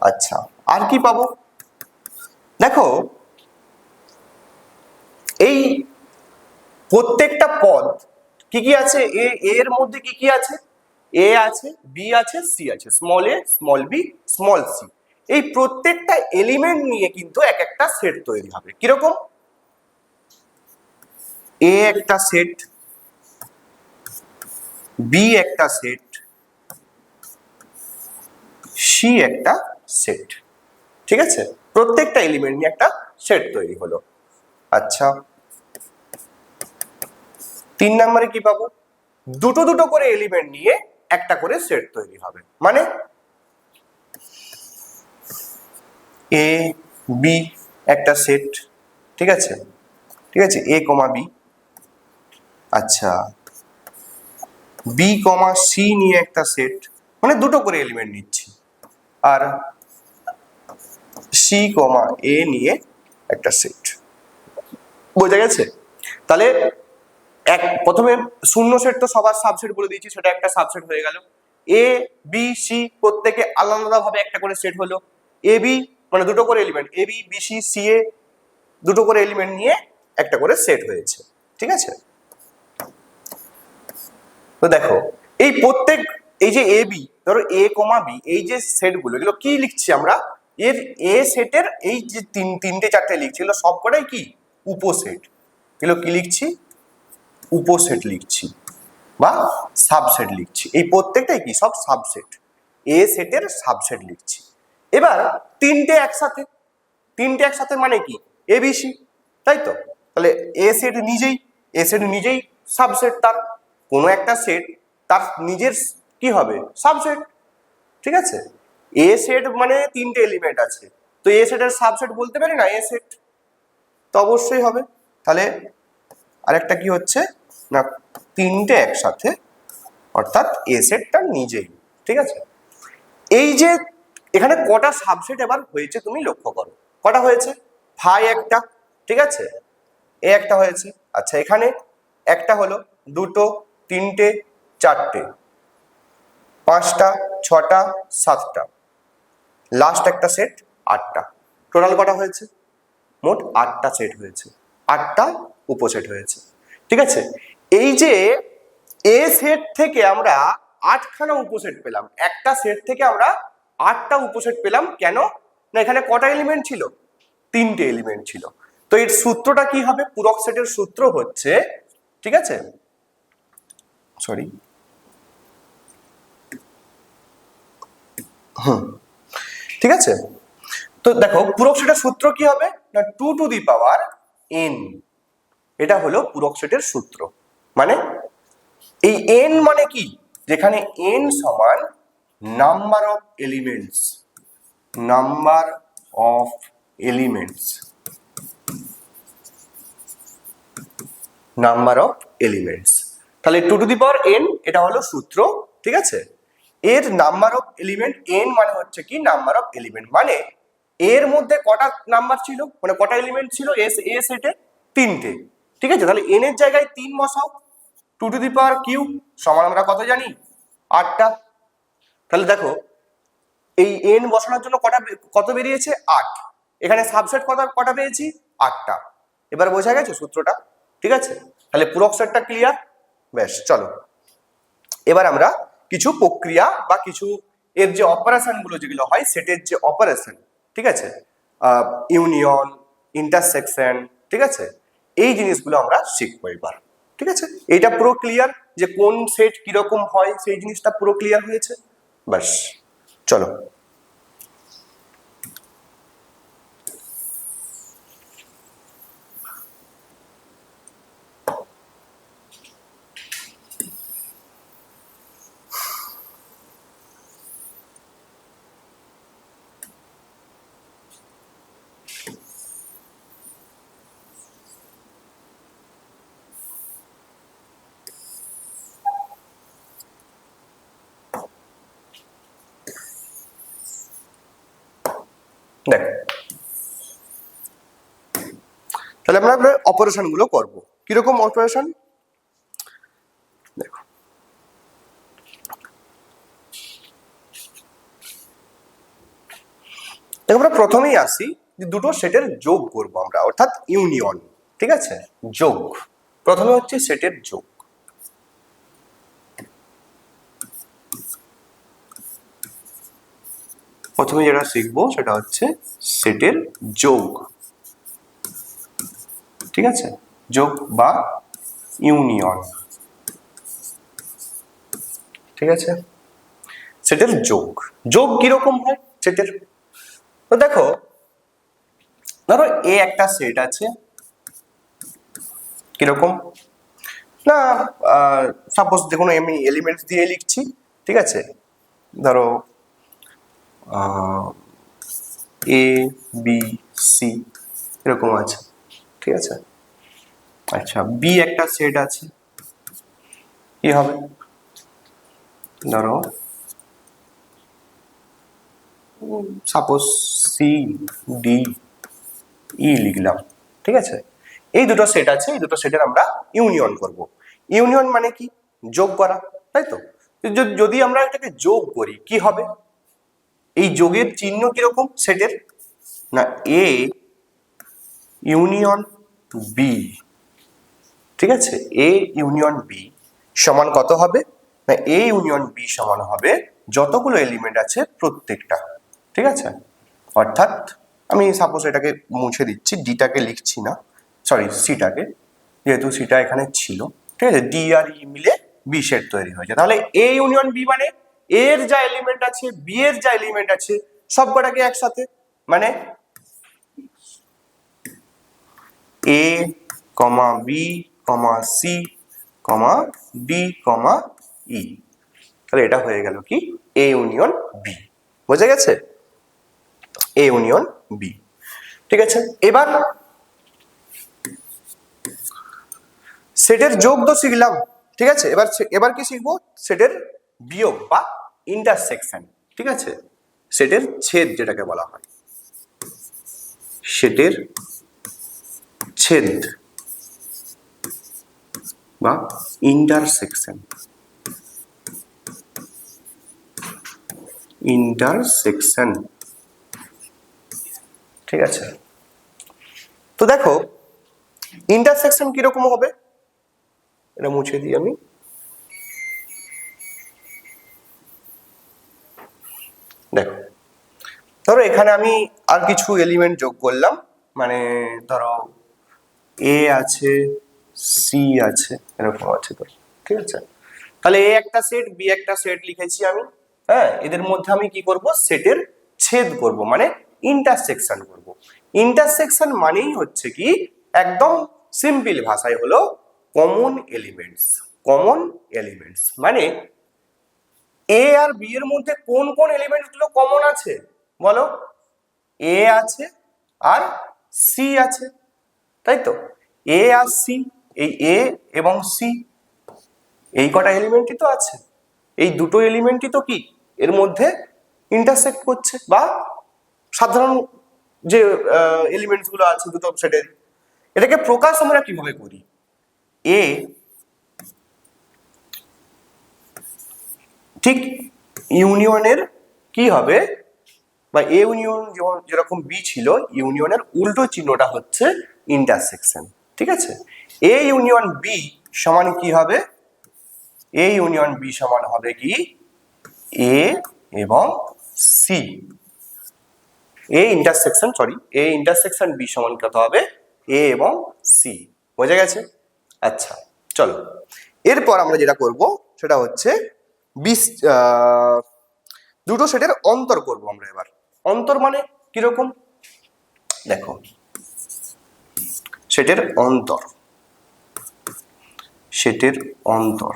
আচ্ছা, আর কি পাবো? দেখো, এই প্রত্যেকটা পদ কি কি আছে, এর মধ্যে কি কি আছে? এ আছে, বি আছে, সি আছে, স্মল এ, স্মল বি, স্মল সি। এই প্রত্যেকটা এলিমেন্ট নিয়ে কিন্তু এক একটা সেট তৈরি হবে। কিরকম? এ একটা সেট, বি একটা সেট, সি একটা সেট। ঠিক আছে, প্রত্যেকটা এলিমেন্ট নিয়ে একটা সেট তৈরি হলো। আচ্ছা, 3 নম্বরে কি পাবো? দুটো দুটো করে এলিমেন্ট নিয়ে একটা করে সেট তৈরি হবে। মানে এ বি একটা সেট, ঠিক আছে, ঠিক আছে, এ কমা বি। আচ্ছা, বি কমা সি নিয়ে একটা সেট, মানে দুটো করে এলিমেন্ট নিচ্ছি। আর সি কমা এ নিয়ে একটা সেট। বোঝা গেছে? তাহলে প্রথমে শূন্য সেট তো সবার সাবসেট বলে দিয়েছি, সেটা একটা সাবসেট হয়ে গেল। এ বি সি প্রত্যেকে আলাদা আলাদা ভাবে একটা করে সেট হলো। এ বি মানে দুটো করে element, A B B C C এ দুটো করে এলিমেন্ট নিয়ে একটা করে সেট হয়েছে। ঠিক আছে, তো দেখো এই প্রত্যেক, এই যে এ বি, ধরো এ কমা বি, এই যে সেটগুলো, এগুলো কি লিখছি আমরা? এর এ সেটের এই যে তিনটে চারটে লিখছি, এগুলো সবকটাই কি উপসেট। এগুলো কি লিখছি? উপসেট লিখছি বা সাবসেট লিখছি। এই প্রত্যেকটাই কি সব সাবসেট, এ সেটের সাবসেট লিখছি। এবার তিনটে একসাথে, তিনটে একসাথে মানে কি? এবিসি, তাই তো? তাহলে এ সেট নিজেই, এ সেট নিজেই সাবসেট, তার কোনো একটা সেট তার নিজের কি হবে? সাবসেট। ঠিক আছে, এ সেট মানে তিনটে এলিমেন্ট আছে, তো এ সেটের সাবসেট বলতে পারি না এ সেট? তো অবশ্যই হবে। তাহলে আরেকটা কি হচ্ছে না, তিনটে একসাথে, অর্থাৎ এ সেটটা নিজেই। ঠিক আছে, এই যে এখানে কটা সাবসেট এবার হয়েছে তুমি লক্ষ্য করো। কটা হয়েছে? ফাই একটা, ঠিক আছে, এ একটা হয়েছে। আচ্ছা, এখানে একটা হলো, দুটো, তিনটে, চারটে, পাঁচটা, ছটা, সাতটা, লাস্ট একটা সেট আটটা। টোটাল কটা হয়েছে? মোট আটটা সেট হয়েছে, আটটা উপসেট হয়েছে। ঠিক আছে, এই যে এ সেট থেকে আমরা আটখানা উপসেট পেলাম, একটা সেট থেকে আমরা আটটা উপসেট পেলাম। কেন না, এখানে কটা এলিমেন্ট ছিল? তিনটে এলিমেন্ট ছিল। তো এর সূত্রটা কি হবে? পূরক সেটের সূত্র হচ্ছে, ঠিক আছে, সরি, ঠিক আছে, তো দেখো পূরক সেটের সূত্র কি হবে না, 2 টু দি পাওয়ার n। এটা হলো পূরক সেটের সূত্র। মানে এই n মানে কি? যেখানে n সমান number of elements, number of elements, number of elements. তাহলে 2 টু দি পাওয়ার n এটা হলো সূত্র। ঠিক আছে, এর নাম্বার অফ এলিমেন্ট n মানে হচ্ছে কি নাম্বার অফ এলিমেন্ট, মানে এর মধ্যে কটা নাম্বার ছিল, মানে কটা এলিমেন্ট ছিল এ সেটে? তিনটে। ঠিক আছে, তাহলে n এর জায়গায় 3 বসাও, 2 টু দি পাওয়ার কিউ সমান আমরা কত জানি? 8টা। তাহলে দেখো এই n বসানোর জন্য কত বেরিয়েছে? 8। এখানে সাবসেট কটা কটা পেয়েছি? 8টা। এবার বোঝা গেছে সূত্রটা? ঠিক আছে, তাহলে পূরক সেটটা ক্লিয়ার। বেশ, চলো এবার আমরা কিছু প্রক্রিয়া বা কিছু এর যে অপারেশন গুলো যেগুলো হয়, সেটের যে অপারেশন, ঠিক আছে, ইউনিয়ন, ইন্টারসেকশন, ঠিক আছে, এই জিনিসগুলো আমরা শিখবো এবার। ঠিক আছে, এইটা পুরো ক্লিয়ার যে কোন সেট কিরকম হয়, সেই জিনিসটা পুরো ক্লিয়ার হয়েছে। ব্যাস, চলো। দেখো, তাহলে আমরা অপারেশন গুলো করবো। কিরকম অপারেশন? দেখো, আমরা প্রথমেই আসি যে দুটো সেটের যোগ করব আমরা, অর্থাৎ ইউনিয়ন। ঠিক আছে, যোগ। প্রথমে হচ্ছে সেটের যোগ। প্রথমে যেটা শিখবো সেটা হচ্ছে সেটের যোগ। ঠিক আছে, যোগ বা ইউনিয়ন। ঠিক আছে, সেটের যোগ। যোগ কিরকম হয় সেটের? তো দেখো, ধরো এ একটা সেট আছে, কিরকম না, সাপোজ দেখুন আমি এলিমেন্টস দিয়ে লিখছি। ঠিক আছে, ধরো এ বি সি এরকম আছে। ঠিক আছে, আচ্ছা বি একটা সেট আছে, কি হবে? ধরো সাপোজ সি ডি ই লিখলাম। ঠিক আছে, এই দুটো সেট আছে, এই দুটো সেটের আমরা ইউনিয়ন করব। ইউনিয়ন মানে কি? যোগ করা, তাই তো? যদি আমরা এটাকে যোগ করি কি হবে? এই যোগের চিহ্ন কিরকম সেটের? না, এ ইউনিয়ন বি। ঠিক আছে, এ ইউনিয়ন বি সমান কত হবে? না, এ ইউনিয়ন বি সমান হবে যতগুলো এলিমেন্ট আছে প্রত্যেকটা। ঠিক আছে, অর্থাৎ আমি সাপোজ এটাকে মুছে দিচ্ছি, ডিটাকে লিখছি না, সরি সিটাকে, যেহেতু সিটা এখানে ছিল। ঠিক আছে, ডি আর ই মিলে বি সেট তৈরি হয়েছে। তাহলে এ ইউনিয়ন বি মানে এর যা এলিমেন্ট আছে, বি এর যা এলিমেন্ট আছে সব কটাকে একসাথে, মানে A comma B comma C comma D comma E. তাহলে এটা হয়ে গেল কি? A union B. বোঝা গেছে? A union B. ঠিক আছে, এবার সেটের যোগ তো শিখলাম। ঠিক আছে, এবার কি শিখবো? সেটের বিয়োগ বা ইন্টারসেকশন। ঠিক আছে, সেটের ছেদ যেটাকে বলা হয়, সেটের ছেদ বা ইন্টারসেকশন। ইন্টারসেকশন। ঠিক আছে, তো দেখো ইন্টারসেকশন কিরকম হবে, এটা মুছে দিই আমি। দেখো, ধরো এখানে আমি আর কিছু এলিমেন্ট যোগ করলাম, মানে ধরো এ আছে, সি আছে, এরকম আছে তো। ঠিক আছে, তাহলে এ একটা সেট, বি একটা সেট লিখেছি আমি। হ্যাঁ, এদের মধ্যে আমি কি করব? সেটের ছেদ করব, মানে ইন্টারসেকশন করব। ইন্টারসেকশন মানেই হচ্ছে কি, একদম সিম্পল ভাষায় হলো কমন এলিমেন্টস। কমন এলিমেন্টস মানে এ আর বি এর মধ্যে কোন কোন এলিমেন্টস গুলো কমন আছে বলো? এ আছে আর সি আছে, তাই তো? এ আর সি, এই এ এবং সি এই কটা এলিমেন্টই তো আছে। এই দুটো এলিমেন্টই তো কি এর মধ্যে ইন্টারসেক্ট করছে, বা সাধারণ যে এলিমেন্টস গুলো আছে দুটো সেটের, এটাকে প্রকাশ আমরা কিভাবে করি? এ ঠিক ইউনিয়নের কি হবে, বা এ ইউনিয়ন যেমন যেরকম বি ছিল, ইউনিয়নের উল্টো চিহ্নটা হচ্ছে ইন্টারসেকশন। ঠিক আছে, এ ইউনিয়ন বি সমান কি হবে? এ ইউনিয়ন বি সমান হবে কি এ এবং সি। এ ইন্টারসেকশন বি সমান কত হবে? এ এবং সি। বোঝা গেছে? আচ্ছা, চলো এরপর আমরা যেটা করব সেটা হচ্ছে দুটো সেটের অন্তর করব আমরা এবার। অন্তর মানে কিরকম? দেখো, সেটের অন্তর, সেটের অন্তর।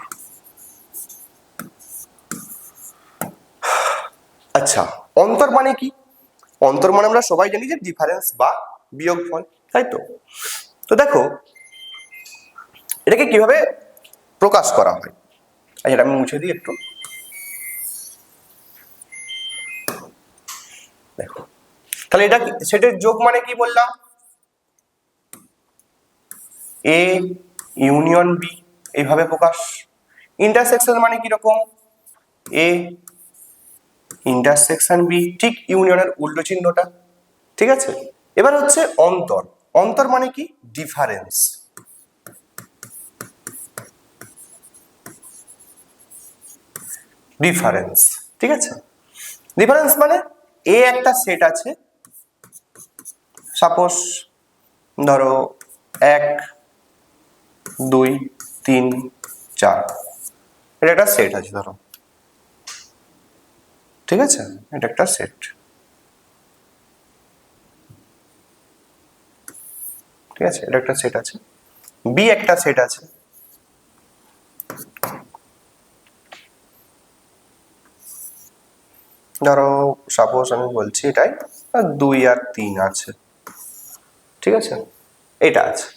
আচ্ছা, অন্তর মানে কি? অন্তর মানে আমরা সবাই জানি যে ডিফারেন্স বা বিয়োগফল, তাই তো? তো দেখো এটাকে কিভাবে প্রকাশ করা হয়। আচ্ছা, এটা আমি মুছে দিই একটু। দেখো, তাহলে তাহলে এটা সেটের যোগ মানে কি বললাম, এ ইউনিয়ন বি, এইভাবে প্রকাশ। ইন্টারসেকশন মানে কিরকম, এ ইন্টারসেকশন বি, ঠিক ইউনিয়নের উল্টো চিহ্নটা, ঠিক আছে। এবার হচ্ছে অন্তর। অন্তর মানে কি, ডিফারেন্স। ডিফারেন্স, ঠিক আছে। ডিফারেন্স মানে এ একটা সেট আছে, সাপোজ ধরো 1 2 3 4, এটা একটা সেট আছে ধরো, ঠিক আছে, এটা একটা সেট, ঠিক আছে, এটা একটা সেট আছে। বি একটা সেট আছে, ধরো সাপোজ আমি বলছি এটাই 2 আর 3 আছে, ঠিক আছে, এটা আছে।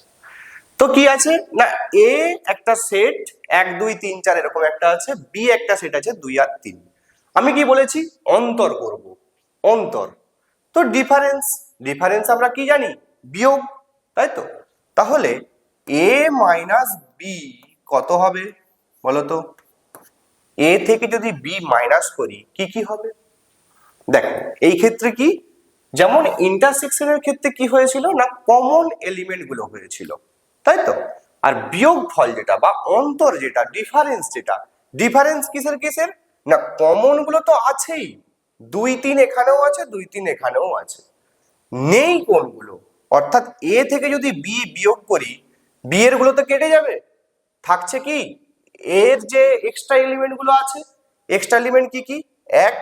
তো কি আছে না, এ একটা সেট 1 2 3 4 এরকম একটা আছে, বি একটা সেট আছে 2 আর 3। আমি কি বলেছি, অন্তর করব, অন্তর। তো ডিফারেন্স, ডিফারেন্স আমরা কি জানি, বিয়োগ, তাই তো। তাহলে এ মাইনাস বি কত হবে বলতো, এ থেকে যদি বি মাইনাস করি কি কি হবে, দেখো এই ক্ষেত্রে কি, যেমন ইন্টারসেকশনের ক্ষেত্রে কি হয়েছিল না, কমন এলিমেন্ট গুলো হয়েছিল, তাই তো। আর বিয়োগ ফল যেটা বা অন্তর যেটা, ডিফারেন্স যেটা, ডিফারেন্স কিসের কিসের না, কমন গুলো তো আছেই, 2 3 এখানেও আছে, 2 3 এখানেও আছে, নেই কোনগুলো, অর্থাৎ এ থেকে যদি বি বিয়োগ করি, বি এর গুলো তো কেটে যাবে, থাকছে কি, এর যে এক্সট্রা এলিমেন্ট গুলো আছে, এক্সট্রা এলিমেন্ট কি কি, 1,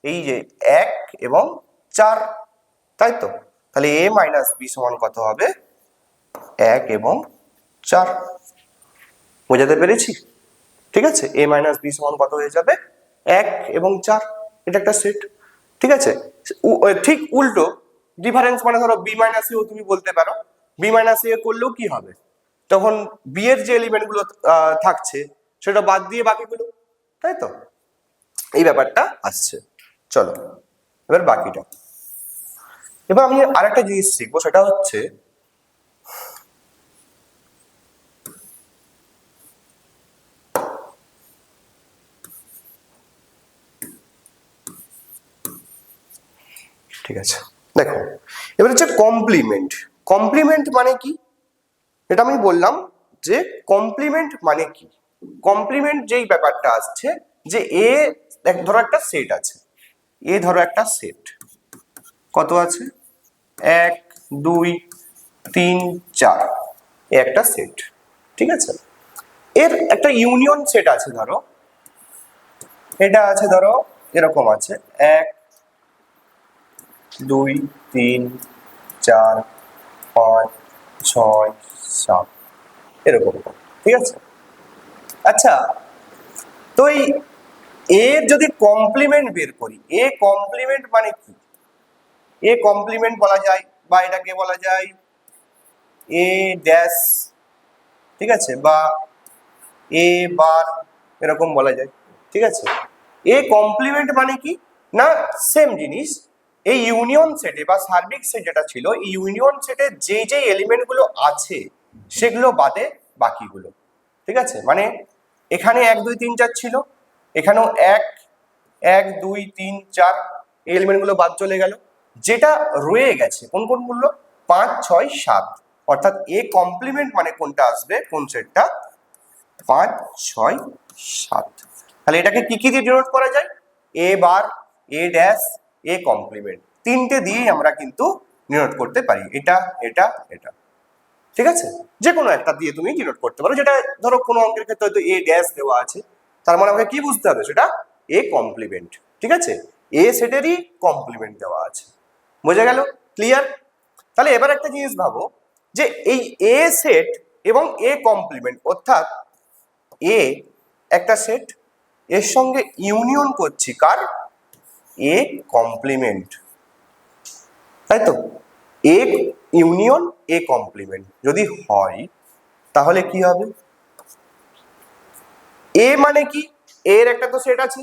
এই যে 1 এবং 4, তাই তো। তাহলে এ মাইনাস বি সমান কত হবে, 1 এবং 4, বোঝাতে পেরেছি, ঠিক আছে। এ মাইনাস বি সমান কত হয়ে যাবে, 1 এবং 4, এটা একটা সেট, ঠিক আছে। ঠিক উল্টো, ডিফারেন্স মানে ধরো বি মাইনাস এও তুমি বলতে পারো, বি মাইনাস এ করলেও কি হবে, তখন বি এর যে এলিমেন্ট গুলো থাকছে সেটা বাদ দিয়ে বাকিগুলো, তাই তো, এই ব্যাপারটা আসছে। চলো এবার বাকিটা, এবার আমি আরেকটা জিনিস শিখবো, সেটা হচ্ছে ঠিক আছে, দেখো এবার হচ্ছে কমপ্লিমেন্ট। কমপ্লিমেন্ট মানে কি, এটা আমি বললাম যে কমপ্লিমেন্ট মানে কি, কমপ্লিমেন্ট যেই ব্যাপারটা আসছে যে এ, ধরো একটা সেট আছে, এ ধরো একটা সেট কত আছে, 1 2 3 4, এ একটা সেট, ঠিক আছে। এর একটা ইউনিয়ন সেট আছে, ধরো এটা আছে, ধরো এরকম আছে 1 2 3 4 5 6 7, এরকম, ঠিক আছে। আচ্ছা, তো এই এর যদি কমপ্লিমেন্ট বের করি, এ কমপ্লিমেন্ট মানে কি, এ কমপ্লিমেন্ট বলা যায় বা এটাকে বলা যায় এ ড্যাশ, ঠিক আছে, বা এ বার, এরকম বলা যায়, ঠিক আছে। এ কমপ্লিমেন্ট মানে কি না, সেম জিনিস, এই ইউনিয়ন সেটে বা সার্বিক সেট যেটা ছিল, এই ইউনিয়ন সেটে যে যে এলিমেন্ট গুলো আছে সেগুলো বাদে বাকিগুলো, ঠিক আছে। মানে এখানে 1 2 3 4 ছিল, এখানেও 1 1 2 3 4, এই এলিমেন্ট গুলো বাদ চলে গেল, যেটা রয়ে গেছে কোন কোনগুলো, 5 6 7, অর্থাৎ এ কমপ্লিমেন্ট মানে কোনটা আসবে, কোন সেটটা, 5 6 7। তাহলে এটাকে কি কি দিয়ে ডিনোট করা যায়, এ বার, এ ড্যাশ, এ কমপ্লিমেন্ট, তিনটে দিয়েই আমরা কিন্তু ডিনোট করতে পারি, এটা এটা এটা, ঠিক আছে। যে কোনো একটা দিয়ে তুমি ডিনোট করতে পারো, যেটা ধরো কোনো অঙ্কের ক্ষেত্রে হয়তো এ ড্যাশ দেওয়া আছে, তার মানে আমাকে কি বুঝতে হবে, সেটা এ কমপ্লিমেন্ট, ঠিক আছে, এ সেটেরই কমপ্লিমেন্ট দেওয়া আছে, বোঝা গেল, ক্লিয়ার। তাহলে এবার একটা জিনিস ভাবো, যে এই এ সেট এবং এ কমপ্লিমেন্ট, অর্থাৎ এ একটা সেট, এর সঙ্গে ইউনিয়ন করছি কার, এ কমপ্লিমেন্ট, তাই তো। এ ইউনিয়ন এ কমপ্লিমেন্ট যদি হয় তাহলে কি হবে, এ মানে কি, এর একটা তো সেট আছে,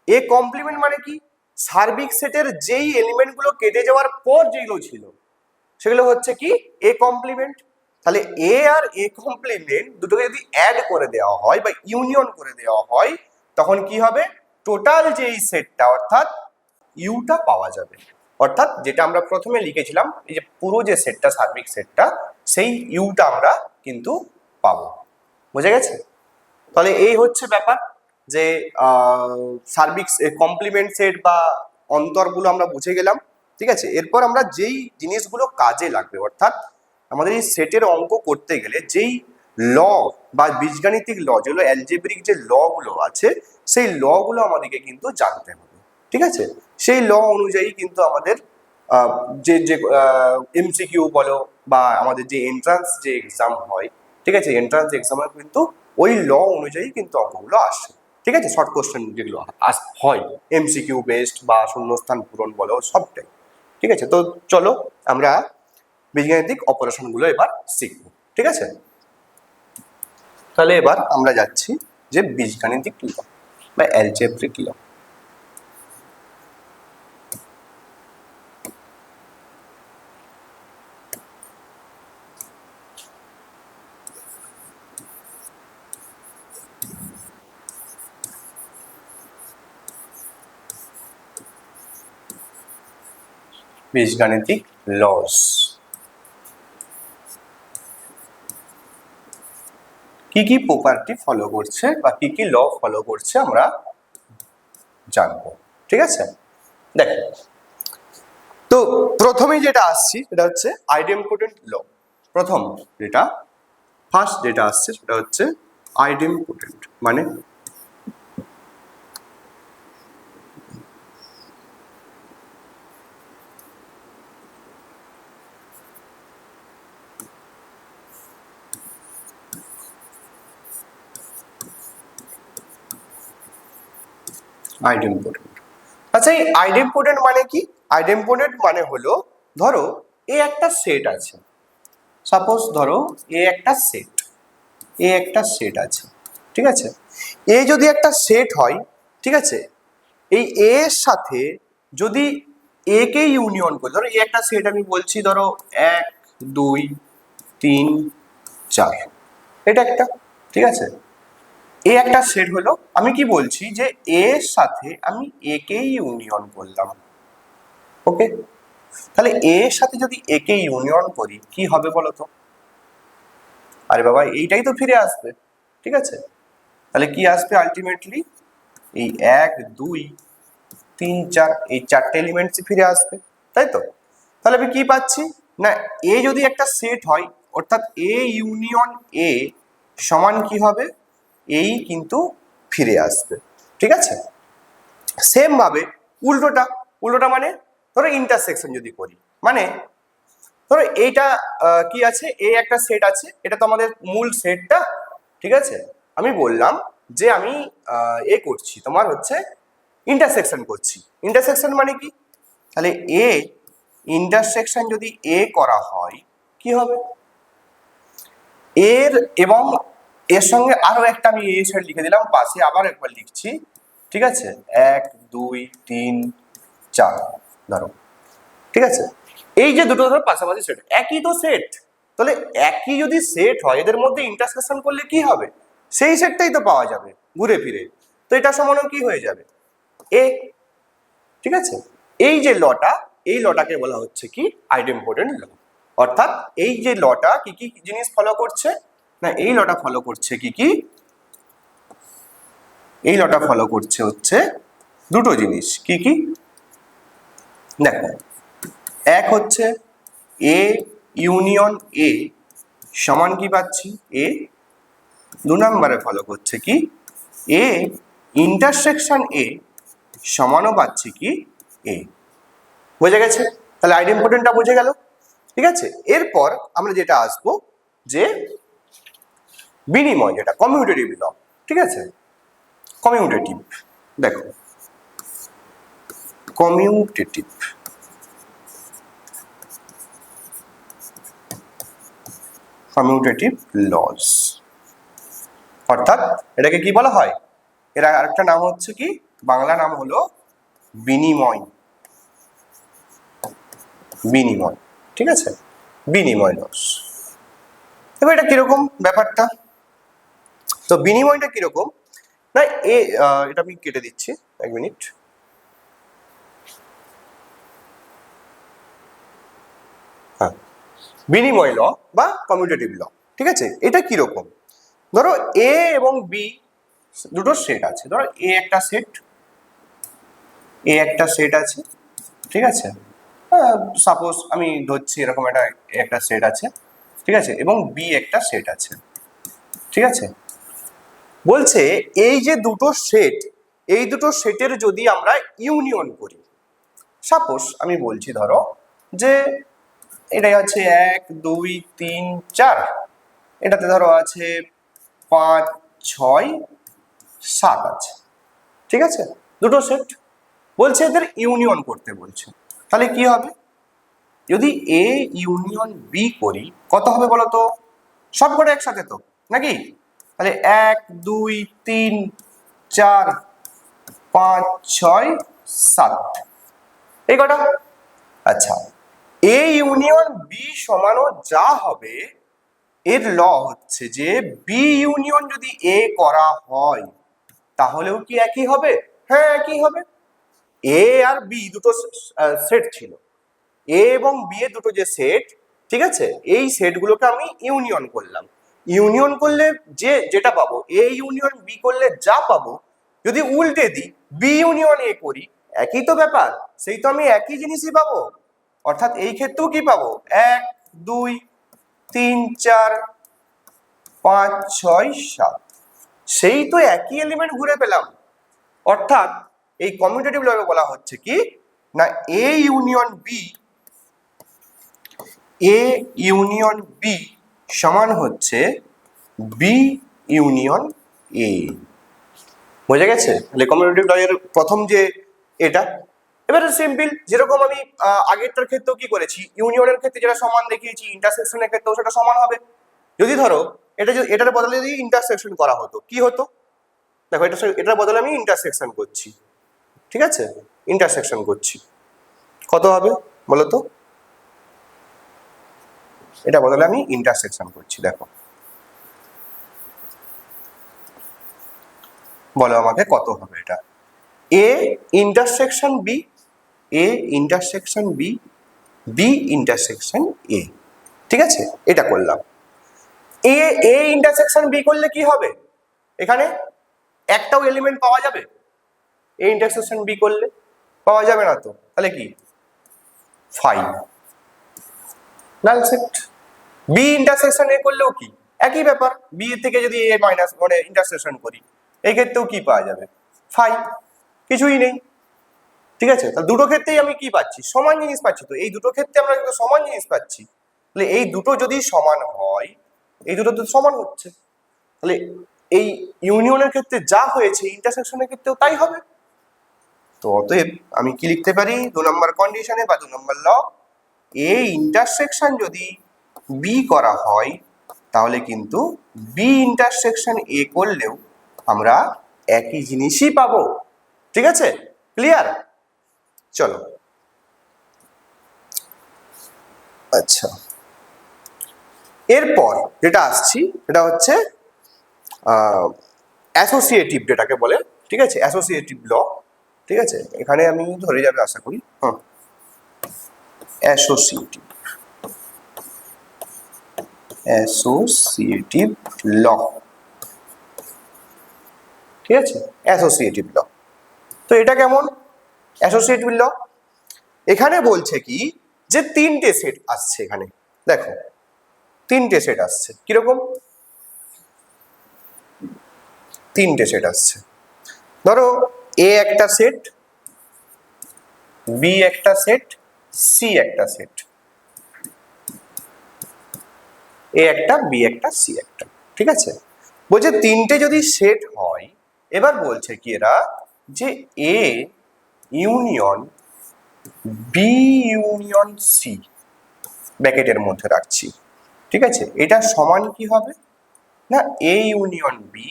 এ কমপ্লিমেন্ট মানে কি, সার্বিক সেটের যেই এলিমেন্টগুলো কেটে যাওয়ার পর যেগুলো ছিল সেগুলো হচ্ছে কি এ কমপ্লিমেন্ট। তাহলে এ আর এ কমপ্লিমেন্ট দুটোকে যদি অ্যাড করে দেওয়া হয় বা ইউনিয়ন করে দেওয়া হয় তখন কি হবে, টোটাল যেই সেটটা অর্থাৎ ইউটা পাওয়া যাবে। অর্থাৎ যেটা আমরা প্রথমে লিখেছিলাম এই যে পুরো যে সেটটা সার্বিক সেটটা সেই ইউটা আমরা কিন্তু পাবো। বুঝে গেছে? তাহলে এই হচ্ছে ব্যাপার যে সার্বিক কমপ্লিমেন্ট সেট বা অন্তরগুলো আমরা বুঝে গেলাম। ঠিক আছে, এরপর আমরা যেই জিনিসগুলো কাজে লাগবে অর্থাৎ আমাদের এই সেটের অঙ্ক করতে গেলে যেই ল বা বীজগাণিতিক ল যেগুলো অ্যালজেব্রিক যে ল গুলো আছে সেই ল গুলো আমাদেরকে কিন্তু জানতে হবে। ঠিক আছে, সেই ল অনুযায়ী কিন্তু আমাদের যে যে এমসিকিউ বলো বা আমাদের যে এন্ট্রান্স যে এক্সাম হয়, ঠিক আছে, এন্ট্রান্স এক্সামে কিন্তু ওই ল অনুযায়ী কিন্তু অঙ্কগুলো আসে। ঠিক আছে, শর্ট কোশ্চেন যেগুলো হয় এমসিকিউ বেসড বা শূন্যস্থান পূরণ বলো সবটাই। ঠিক আছে, তো চলো আমরা বীজগাণিতিক অপারেশনগুলো এবার শিখব। ঠিক আছে, তাহলে এবার আমরা যাচ্ছি যে বীজগাণিতিক ল বা অ্যালজেব্রিক ল। বীজগাণিতিক লস কি কি প্রপার্টি ফলো করছে বা কি কি ল ফলো করছে আমরা জানবো। ঠিক আছে, দেখো তো প্রথমেই যেটা আসছি সেটা হচ্ছে আইডেম্পোটেন্ট ল। প্রথম যেটা ফার্স্ট যেটা আসছে সেটা হচ্ছে আইডেম্পোটেন্ট মানে আইডেম্পোটেন্ট। আচ্ছা, এই আইডেম্পোটেন্ট মানে কি? আইডেম্পোটেন্ট মানে হলো ধরো এ একটা সেট আছে, সাপোজ ধরো এ একটা সেট, এ একটা সেট আছে। ঠিক আছে, এ যদি একটা সেট হয়, ঠিক আছে, এই এ এর সাথে যদি এ কে ইউনিয়ন করি, ধরো এ একটা সেট আমি বলছি ধরো 1 2 3 4, এটা একটা, ঠিক আছে, এ একটা সেট হলো। আমি কি বলছি যে এর সাথে আমি এ কে ইউনিয়ন করলাম। ওকে, তাহলে এর সাথে যদি এ কে ইউনিয়ন করি কি হবে বলো তো? আরে বাবা এইটাই তো ফিরে আসবে। ঠিক আছে, তাহলে কি আসবে আলটিমেটলি এই 1 2 3 4 এই চারটে এলিমেন্টসই ফিরে আসবে, তাই তো? তাহলে আমি কি পাচ্ছি না, এ যদি একটা সেট হয় অর্থাৎ এ ইউনিয়ন এ সমান কি হবে, এই কিন্তু ফিরে আসবে। ঠিক আছে, সেম ভাবে উল্টোটা, উল্টোটা মানে ধরো ইন্টারসেকশন যদি করি, মানে ধরো এইটা কি আছে, এ একটা সেট আছে, এটা তো আমাদের মূল সেটটা। ঠিক আছে, আমি বললাম যে আমি এ করছি তোমার হচ্ছে ইন্টারসেকশন করছি। ইন্টারসেকশন মানে কি, তাহলে এ ইন্টারসেকশন যদি এ করা হয় কি হবে, এর এবং এর সঙ্গে আরো একটা আমি এ সেট লিখে দিলাম পাশে, আবার একবার লিখছি। ঠিক আছে, 1 2 3 4 ধরো। ঠিক আছে, এই যে দুটো ধরো পাশাপাশি সেট, একই তো সেট, তাহলে একই যদি সেট হয় এদের মধ্যে ইন্টারসেকশন করলে কি হবে, সেই সেটটাই তো পাওয়া যাবে ঘুরে ফিরে। তো এটা সমানও কি হয়ে যাবে এ। ঠিক আছে, এই যে লটা, এই লটাকে বলা হচ্ছে কি আইডেম্পোটেন্ট ল। অর্থাৎ এই যে লটা কি কি জিনিস ফলো করছে না, এই লটা ফলো করছে কি কি, এই লটা ফলো করছে হচ্ছে দুটো জিনিস। কি কি দেখো, এক হচ্ছে এ ইউনিয়ন এ সমান কি পাচ্ছি এ। 2 নম্বরে ফলো করছে কি এ ইন্টারসেকশন এ সমানও পাচ্ছি কি এ। বোঝা গেছে? তাহলে আইডেম্পোটেন্টটা বুঝে গেল। ঠিক আছে, এরপর আমরা যেটা আসবো যে বিনিময়, যেটা কমিউটেটিভ ল। ঠিক আছে, কমিউটেটিভ দেখো, কমিউটেটিভ কমিউটেটিভ লস, অর্থাৎ এটাকে কি বলা হয়, এর আরেকটা নাম হচ্ছে কি, বাংলা নাম হলো বিনিময়, বিনিময়, ঠিক আছে, বিনিময় লস। এবার এটা কিরকম ব্যাপারটা? তো বিনিময়টা কিরকম না, এটা আমি কেটে দিচ্ছি, 1 মিনিট। হ্যাঁ, বিনিময় ল বা কমিউটেটিভ ল, ঠিক আছে। এটা কিরকম? ধরো এ এবং বি দুটো সেট আছে, ধরো একটা সেট, একটা সেট আছে, ঠিক আছে। সাপোজ আমি ধরছি এরকম একটা সেট আছে, ঠিক আছে, এবং বি একটা সেট আছে, ঠিক আছে। বলছে এই যে দুটো সেট, এই দুটো সেটের যদি আমরা ইউনিয়ন করি, সাপোজ আমি বলছি ধরো যে এটাই আছে 1 2 3 4, এটাতে ধরো আছে 5 6 7 আছে, ঠিক আছে, দুটো সেট। বলছে এদের ইউনিয়ন করতে বলছে, তাহলে কি হবে? যদি এ ইউনিয়ন বি করি, কত হবে বলো তো? সবকটা একসাথে তো, নাকি? তাহলে 1 2 3 4 5 6 7, এই কটা। আচ্ছা, এ ইউনিয়ন বি সমানও যা হবে, এর ল হচ্ছে যে বি ইউনিয়ন যদি এ করা হয় তাহলেও কি একই হবে? হ্যাঁ, একই হবে। এ আর বি দুটো সেট ছিল, এ এবং বি এর দুটো যে সেট, ঠিক আছে, এই সেটগুলোকে আমি ইউনিয়ন করলাম। ইউনিয়ন করলে যেটা পাবো, এ ইউনিয়ন বি করলে যা পাবো, যদি উল্টে দিই বি ইউনিয়ন এ করি, একই তো ব্যাপার, সেই তো আমি একই জিনিসই পাবো। অর্থাৎ এই ক্ষেত্রেও কি পাবো? 1 2 3 4 5 6 7, সেই তো একই এলিমেন্ট ঘুরে পেলাম। অর্থাৎ এই কমিউটেটিভ লয়ে বলা হচ্ছে কি না, A union B, A union B সমান হচ্ছে বি ইউনিয়ন এ। বোঝা গেছে? তাহলে কমিউটেটিভ লয়ের প্রথম যে এটা, এবারে সিম্পল, যেরকম আমি আগেরটার ক্ষেত্রেও কি করেছি, ইউনিয়নের ক্ষেত্রে যেটা সমান দেখিয়েছি, ইন্টারসেকশনের ক্ষেত্রেও সেটা সমান হবে। যদি ধরো এটার বদলে যদি ইন্টারসেকশন করা হতো, কি হতো? দেখো, এটার বদলে আমি ইন্টারসেকশন করছি, ঠিক আছে, ইন্টারসেকশন করছি, কত হবে বলো তো? এটা বদলে আমি ইন্টারসেকশন করছি, দেখো, বলো আমাকে কত হবে এটা? A intersection B, A intersection B, B intersection A, ঠিক আছে, এটা করলাম। এ ইন্টারসেকশন বি করলে কি হবে? এখানে একটাও এলিমেন্ট পাওয়া যাবে? এ ইন্টারসেকশন বি করলে পাওয়া যাবে না তো, তাহলে কি? 5 null set. B intersection A করলেও কি একই ব্যাপার, বি এর থেকে যদি এ মাইনাস মানে ইন্টারসেকশন করি, এই ক্ষেত্রেও কি পাওয়া যাবে? 5, কিছুই নেই, ঠিক আছে। তাহলে দুটো ক্ষেত্রেই আমি কি পাচ্ছি? সমান জিনিস পাচ্ছি। তো এই দুটো ক্ষেত্রে আমরা কিন্তু সমান জিনিস পাচ্ছি, তাহলে এই দুটো যদি সমান হয়, এই দুটো তো সমান হচ্ছে, তাহলে এই ইউনিয়নের ক্ষেত্রে যা হয়েছে ইন্টারসেকশনের ক্ষেত্রেও তাই হবে। তো অতএব আমি কি লিখতে পারি 2 নম্বর কন্ডিশনে বা 2 নম্বর ল, এ ইন্টারসেকশন যদি বি করা হয় তাহলে কিন্তু বি ইন্টারসেকশন এ করলেও আমরা একই জিনিসই পাবো, ঠিক আছে, ক্লিয়ার? চলো, আচ্ছা, এরপর যেটা আসছি সেটা হচ্ছে অ্যাসোসিয়েটিভ, যেটাকে বলে, ঠিক আছে, অ্যাসোসিয়েটিভ ল, ঠিক আছে। এখানে আমি ধরে যাবে আশা করি, হ্যাঁ, অ্যাসোসিয়েটিভ, অ্যাসোসিয়েটিভ ল, ঠিক আছে, অ্যাসোসিয়েটিভ ল। তো এটা কেমন অ্যাসোসিয়েটিভ ল? এখানে বলছে কি যে 3টে সেট আসছে, এখানে দেখো 3টে সেট আসছে, কিরকম? 3টে সেট আসছে। ধরো এ একটা সেট, বি একটা সেট, সি একটা সেট, এ একটা, বি একটা, সি একটা, ঠিক আছে। বলছে 3টে যদি সেট হয়, এবার বলছে কি এরা যে A union B union C ব্র্যাকেটের মধ্যে রাখছি, ঠিক আছে, এটা সমান কি হবে না, A union B,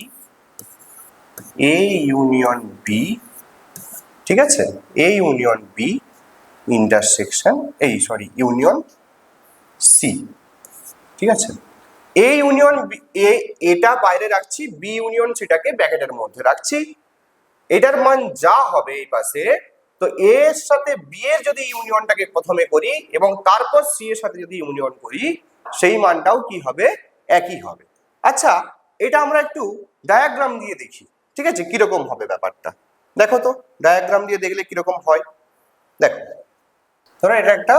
A union B ঠিক আছে, A union B intersection union C. ঠিক আছে, এ ইউনিয়ন এ, এটা বাইরে রাখছি, বি ইউনিয়ন সিটাকে ব্র্যাকেটের মধ্যে রাখছি। এটার মান যা হবে এই পাশে, তো এ এর সাথে বি এর যদি ইউনিয়নটাকে প্রথমে করি এবং তারপর সি এর সাথে যদি ইউনিয়ন করি, সেই মানটাও কি হবে, একই হবে। আচ্ছা, এটা আমরা একটু ডায়াগ্রাম দিয়ে দেখি, ঠিক আছে, কিরকম হবে ব্যাপারটা। দেখো তো ডায়াগ্রাম দিয়ে দেখলে কিরকম হয়। দেখো, ধরো এটা একটা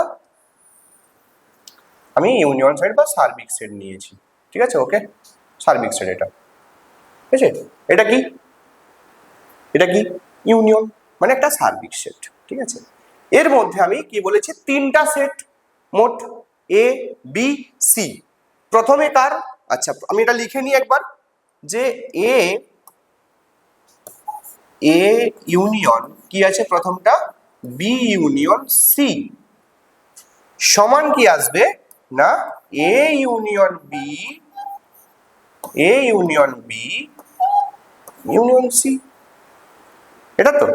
আমি ইউনিয়ন সেট বা সার্বিক সেট নিয়েছি। ঠিক আছে, ওকে, সার্বিক সেট এটা। ঠিক আছে, এটা কি, এটা কি ইউনিয়ন, মানে একটা সার্বিক সেট। ঠিক আছে, এর মধ্যে আমি কি বলেছি, তিনটা সেট মোট, এ বি সি। প্রথমে কার, আচ্ছা আমি এটা লিখে নিই একবার, যে এ ইউনিয়ন কি আছে প্রথমটা, বি ইউনিয়ন সি সমান কি আসবে না, A union B union C. এটা তো,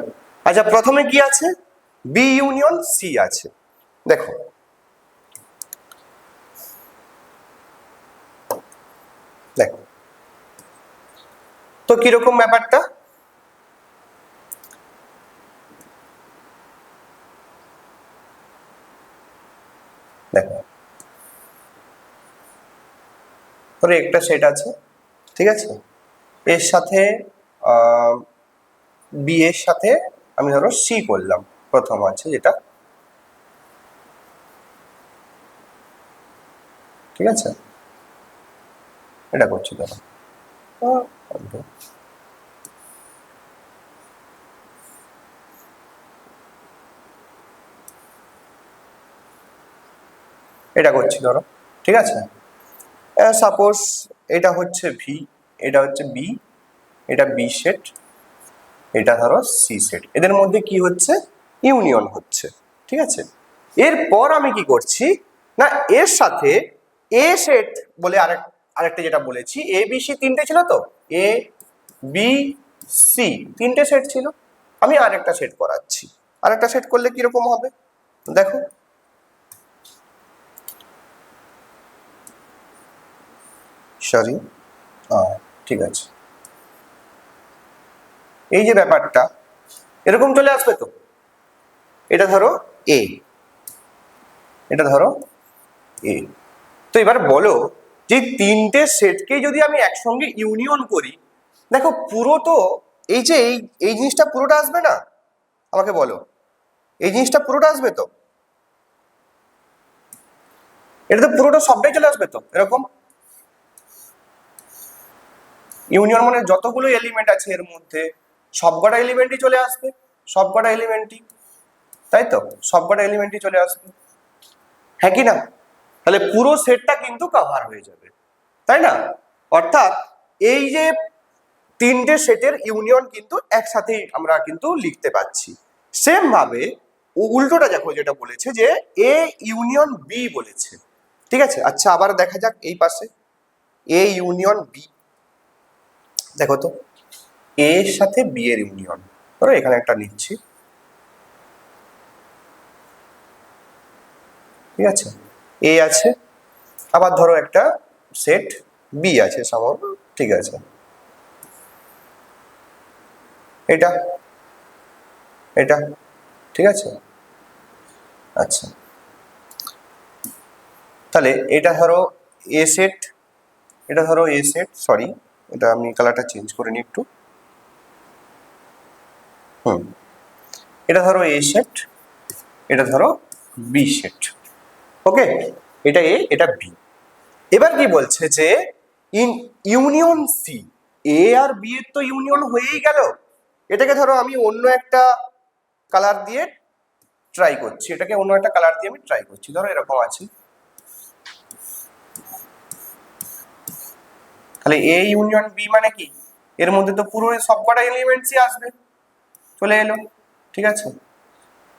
আচ্ছা প্রথমে কি আছে, বি ইউনিয়ন সি আছে। দেখো, দেখো তো কিরকম ব্যাপারটা। দেখো, ধরো একটা সেট আছে, ঠিক আছে, এর সাথে বি এর সাথে আমি ধরো সি করলাম, প্রথম আছে যেটা। ঠিক আছে, এটা করছি ধরো, এটা করছি ধরো। ঠিক আছে, সাপোজ এটা হচ্ছে ভি, এটা হচ্ছে বি, এটা বি সেট, এটা ধরো সি সেট, এদের মধ্যে কি হচ্ছে, ইউনিয়ন হচ্ছে। ঠিক আছে, এরপর আমি কি করছি না, এর সাথে এ সেট বলে আরেকটা যেটা বলেছি, এ বি সি তিনটে ছিল তো, এ বি সি তিনটে সেট ছিল, আমি আরেকটা সেট করাচ্ছি। আরেকটা সেট করলে কিরকম হবে দেখো, সরি, ঠিক আছে, এই যে ব্যাপারটা এরকম চলে আসবে তো। এটা ধরো এ, এটা ধরো এ। তো এবার বলো, যে তিনটে সেটকে যদি আমি একসঙ্গে ইউনিয়ন করি, দেখো পুরো তো এই যে এই জিনিসটা পুরোটা আসবে না, আমাকে বলো, এই জিনিসটা পুরোটা আসবে তো, এটা তো পুরোটা সবটাই চলে আসবে তো এরকম। ইউনিয়ন মানে যতগুলো এলিমেন্ট আছে এর মধ্যে সবকটা এলিমেন্টই চলে আসবে, সবকটা এলিমেন্টই, তাই তো, সবকটা এলিমেন্টই চলে আসবে, হ্যাঁ কি না? তাহলে পুরো সেটটা কিন্তু কভার হয়ে যাবে, তাই না? অর্থাৎ এই যে তিনটে সেটের ইউনিয়ন কিন্তু একসাথেই আমরা কিন্তু লিখতে পাচ্ছি। সেম ভাবে উল্টোটা দেখো, যেটা বলেছে যে এ ইউনিয়ন বি বলেছে। ঠিক আছে, আচ্ছা আবার দেখা যাক এই পাশে, এ ইউনিয়ন বি। দেখো তো, এ এর সাথে বি এর ইউনিয়ন, ধরো এখানে একটা নিচ্ছি। ঠিক আছে, এ আছে, আবার ধরো একটা সেট বি আছে সামান্য। ঠিক আছে, এটা এটা ঠিক আছে, আচ্ছা তাহলে এটা ধরো এ সেট, এটা ধরো এ সেট, সরি এটা আমি কালারটা চেঞ্জ করে নিই একটু। এটা ধরো এ সেট, এটা ধরো বি সেট, ওকে, এটা এ এটা বি। এবার কি বলছে যে ইন ইউনিয়ন সি, এ আর বি এর তো ইউনিয়ন হয়েই গেল, এটাকে ধরো আমি অন্য একটা কালার দিয়ে ট্রাই করছি, এটাকে অন্য একটা কালার দিয়ে আমি ট্রাই করছি, ধরো এরকম আছে। তাহলে এ ইউনিয়ন বি মানে কি, এর মধ্যে তো পুরো সবকটা এলিমেন্টসই আসবে, চলে এলো। ঠিক আছে,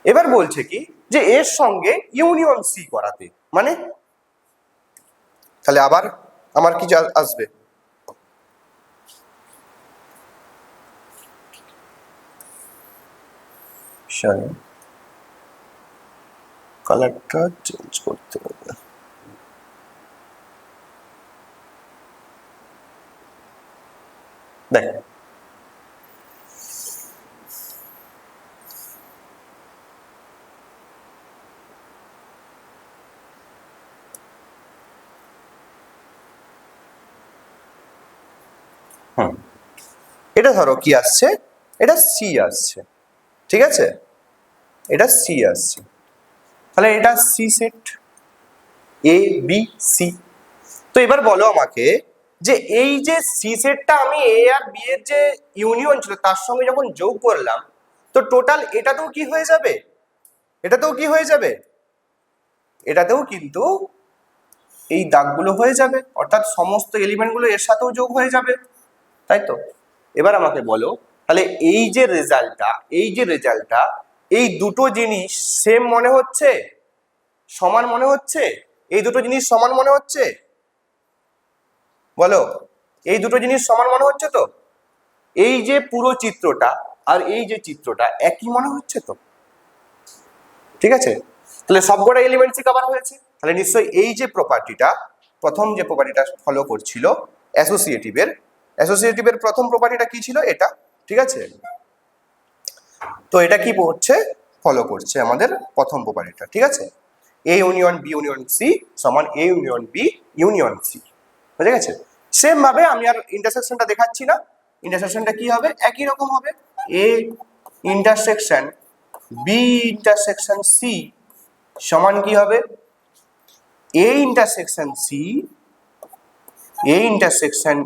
এবার বলছে কি যে এর সঙ্গে ইউনিয়ন সি করাতে, মানে তাহলে আবার আমার কি আসবে, চলো কালারটা চেঞ্জ করতে হবে। দেখো এটা ধরো কি আসছে, এটা সি আসছে, ঠিক আছে, এটা সি আসছে, তাহলে এটা she said, A B C. তো এবার বলো আমাকে যে এই যে সি সেটটা আমি এ আর বি এর যে ইউনিয়ন ছিল তার সঙ্গে যখন যোগ করলাম, তো টোটাল এটাতেও কি হয়ে যাবে, এটাতেও কি হয়ে যাবে, এটাতেও কিন্তু এই দাগগুলো হয়ে যাবে, অর্থাৎ সমস্ত এলিমেন্টগুলো এর সাথেও যোগ হয়ে যাবে, তাই তো। এবার আমাকে বলো তাহলে এই যে রেজাল্টটা, এই যে রেজাল্টটা, এই দুটো জিনিস সেম মনে হচ্ছে, সমান মনে হচ্ছে, এই দুটো জিনিস সমান মনে হচ্ছে, বলো এই দুটো জিনিস সমান মনে হচ্ছে তো, এই যে পুরো চিত্রটা আর এই যে চিত্রটা একই মনে হচ্ছে তো, ঠিক আছে। তাহলে সবকটা এলিমেন্টসই কভার হয়েছে, তাহলে নিশ্চয়ই এই যে প্রপার্টিটা, প্রথম যে প্রপার্টিটা ফলো করছিল অ্যাসোসিয়েটিভের, অ্যাসোসিয়েটিভের প্রথম প্রপার্টিটা কি ছিল, এটা, ঠিক আছে। তো এটা কি করছে, ফলো করছে আমাদের প্রথম প্রপার্টিটা, ঠিক আছে। A union B union C সমান A union B union C, বুঝে গেছে। সেম ভাবে আমি আর ইন্টারসেকশনটা দেখাচ্ছি না, ইন্টারসেকশনটা কি হবে, একই রকম হবে, A intersection B intersection C সমান কি হবে, A intersection C, A intersection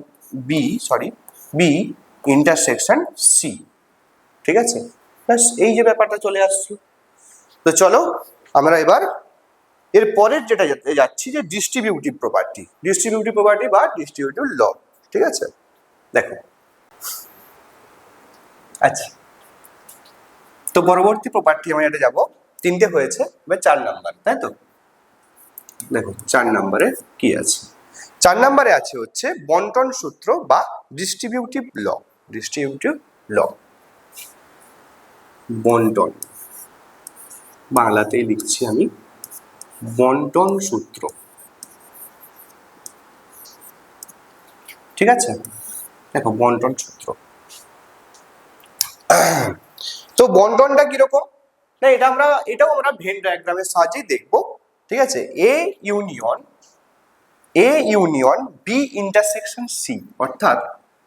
B, sorry B intersection C, ঠিক আছে। ব্যাস এই যে ব্যাপারটা চলে আসছে। তো চলো আমরা এবার এর পরের যেটা যাচ্ছি যে ডিস্ট্রিবিউটিভ প্রপার্টি, ডিস্ট্রিবিউটিভ প্রপার্টি বা ডিস্ট্রিবিউটিভ ল, ঠিক আছে। দেখো আচ্ছা, তো পরবর্তী প্রপার্টি আমরা এটা যাব, তিনটে হয়েছে, এবার 4 নাম্বার, তাই তো। দেখো 4 নম্বরে কি আছে, 4 নম্বরে আছে হচ্ছে বন্টন সূত্র বা ডিস্ট্রিবিউটিভ ল, ডিস্ট্রিবিউটিভ ল, বন্টন, বাংলাতেই লিখছি আমি, বন্টন সূত্র, ঠিক আছে। দেখো বন্টন সূত্র, তো বন্টনটা কিরকম, না এটা আমরা, এটাও আমরা ভেন ডায়াগ্রামের সাহায্যেই দেখবো, ঠিক আছে। A union, A union B intersection C, অর্থাৎ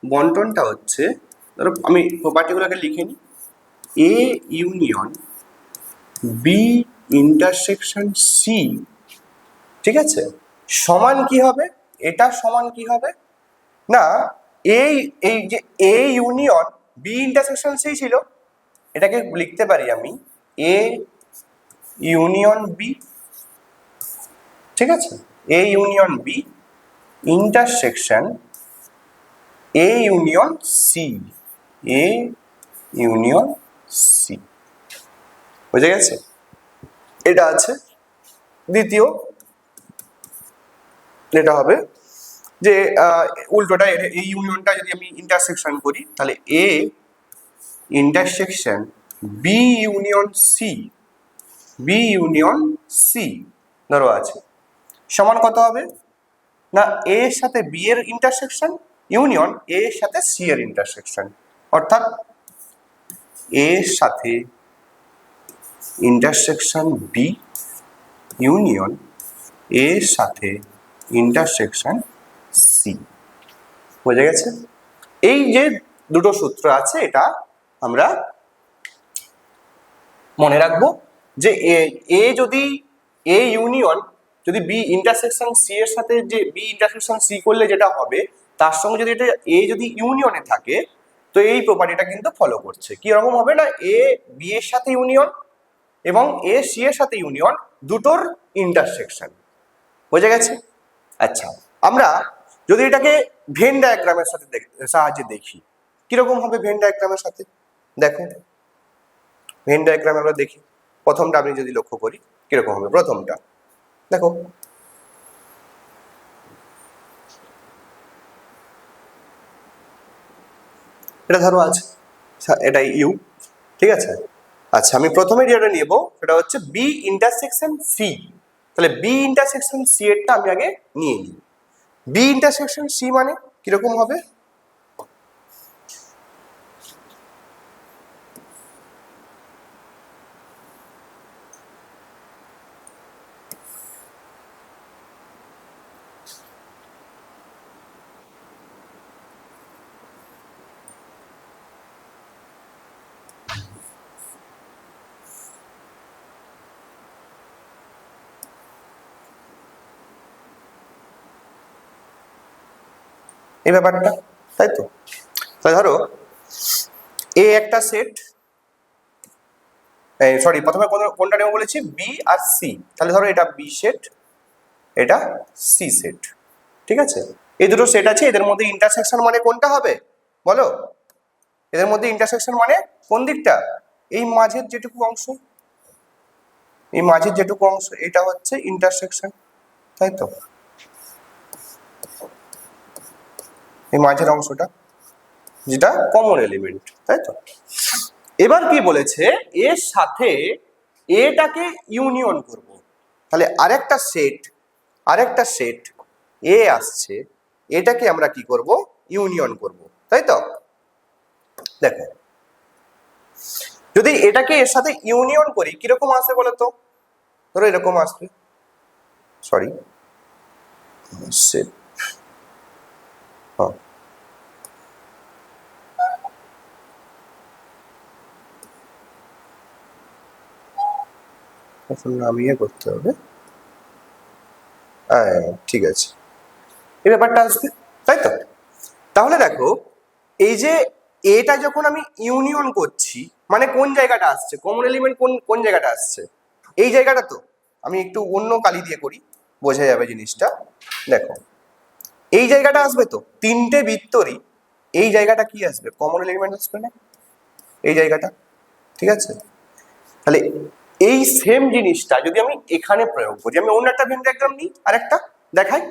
বন্টনটা হচ্ছে, ধরো আমি প্রপার্টিগুলোকে লিখে নিই, A union B intersection C, ঠিক আছে, সমান কি হবে, এটা সমান কি হবে, না এই, এই যে A union B intersection C ছিল, এটাকে লিখতে পারি আমি এ ইউনিয়ন বি, ঠিক আছে, A union B intersection A union C, A union C, বুঝে গেছে। এটা আছে দ্বিতীয়, এটা হবে যে উল্টোটা, এই ইউনিয়নটা যদি আমি ইন্টারসেকশন করি তাহলে A intersection B union C, B union C ধরো আছে, সমান কত হবে, না এ এর সাথে বি এর ইন্টারসেকশন ইউনিয়ন এ এর সাথে সি এর ইন্টারসেকশন, অর্থাৎ এ এর সাথে ইন্টারসেকশন বি ইউনিয়ন এ এর সাথে ইন্টারসেকশন সি, বুঝে গেছে। এই যে দুটো সূত্র আছে এটা আমরা মনে রাখবো যে এ যদি এ ইউনিয়ন যদি বি ইন্টারসেকশন সি এর সাথে, যে বি ইন্টারসেকশন সি করলে যেটা হবে তার সঙ্গে যদি এটা এ যদি ইউনিয়নে থাকে, তো এই প্রপার্টিটা কিন্তু ফলো করছে, কি রকম হবে না এ বি এর সাথে ইউনিয়ন এবং এ সি এর সাথে ইউনিয়ন, দুটোর ইন্টারসেকশন, বুঝে গেছে। আচ্ছা, আমরা যদি এটাকে ভেন ডায়াগ্রামের সাথে সাহায্যে দেখি, কিরকম হবে ভেন ডায়াগ্রামের সাথে, দেখো ভেন ডায়াগ্রাম আমরা দেখি, প্রথমটা আমি যদি লক্ষ্য করি কিরকম হবে, প্রথমটা দেখো এটা ধরো আছে, এটা ইউ, ঠিক আছে, আচ্ছা, আমি প্রথমে যেটা নেব সেটা হচ্ছে বি ইন্টারসেকশন সি। তাহলে বি ইন্টারসেকশন সি এরটা আমি আগে নিয়ে নিই। বি ইন্টারসেকশন সি মানে কিরকম হবে? এই ব্যাপারটা, তাই তো? তাহলে ধরো এ একটা সেট, সরি প্রথমে কোনটা নেব বলেছি? বি আর সি। তাহলে ধরো এটা বি সেট, এটা সি সেট, ঠিক আছে? এই দুটো সেট আছে, এদের মধ্যে ইন্টারসেকশন মানে কোনটা হবে বলো? এদের মধ্যে ইন্টারসেকশন মানে কোন দিকটা? এই মাঝের যেটুকু অংশ, এই মাঝের যেটুকু অংশ, এটা হচ্ছে ইন্টারসেকশন, তাই তো? এই মাঝের অংশটা যেটা কমন এলিমেন্ট, তাই তো? এবার কি বলেছে? এর সাথে এটাকে ইউনিয়ন করব। তাহলে আরেকটা সেট এ আসছে, এটাকে আমরা কি করব? ইউনিয়ন করব, তাই তো? দেখো, যদি এটাকে এর সাথে ইউনিয়ন করি কিরকম আসবে বলো তো? ধরো এরকম আসবে, সরি সেট, হ্যাঁ এখন নামিয়ে করতে হবে, হ্যাঁ ঠিক আছে, এই ব্যাপারটা আসবে, তাই তো? তাহলে দেখো, এই যে এটা যখন আমি ইউনিয়ন করছি, মানে কোন জায়গাটা আসছে? কমন এলিমেন্ট কোন কোন জায়গাটা আসছে? এই জায়গাটা তো। আমি একটু অন্য কালি দিয়ে করি, বোঝা যাবে জিনিসটা। দেখো, এই জায়গাটা আসবে তো, তিনটে বৃত্তরই এই জায়গাটা কি আসবে? কমন এলিমেন্ট আসবে না? এই জায়গাটা, ঠিক আছে? তাহলে এই সেম জিনিসটা যদি আমি এখানে প্রয়োগ করি, আমি অন্য একটা ভেন ডায়াগ্রাম নিই আর একটা দেখাই,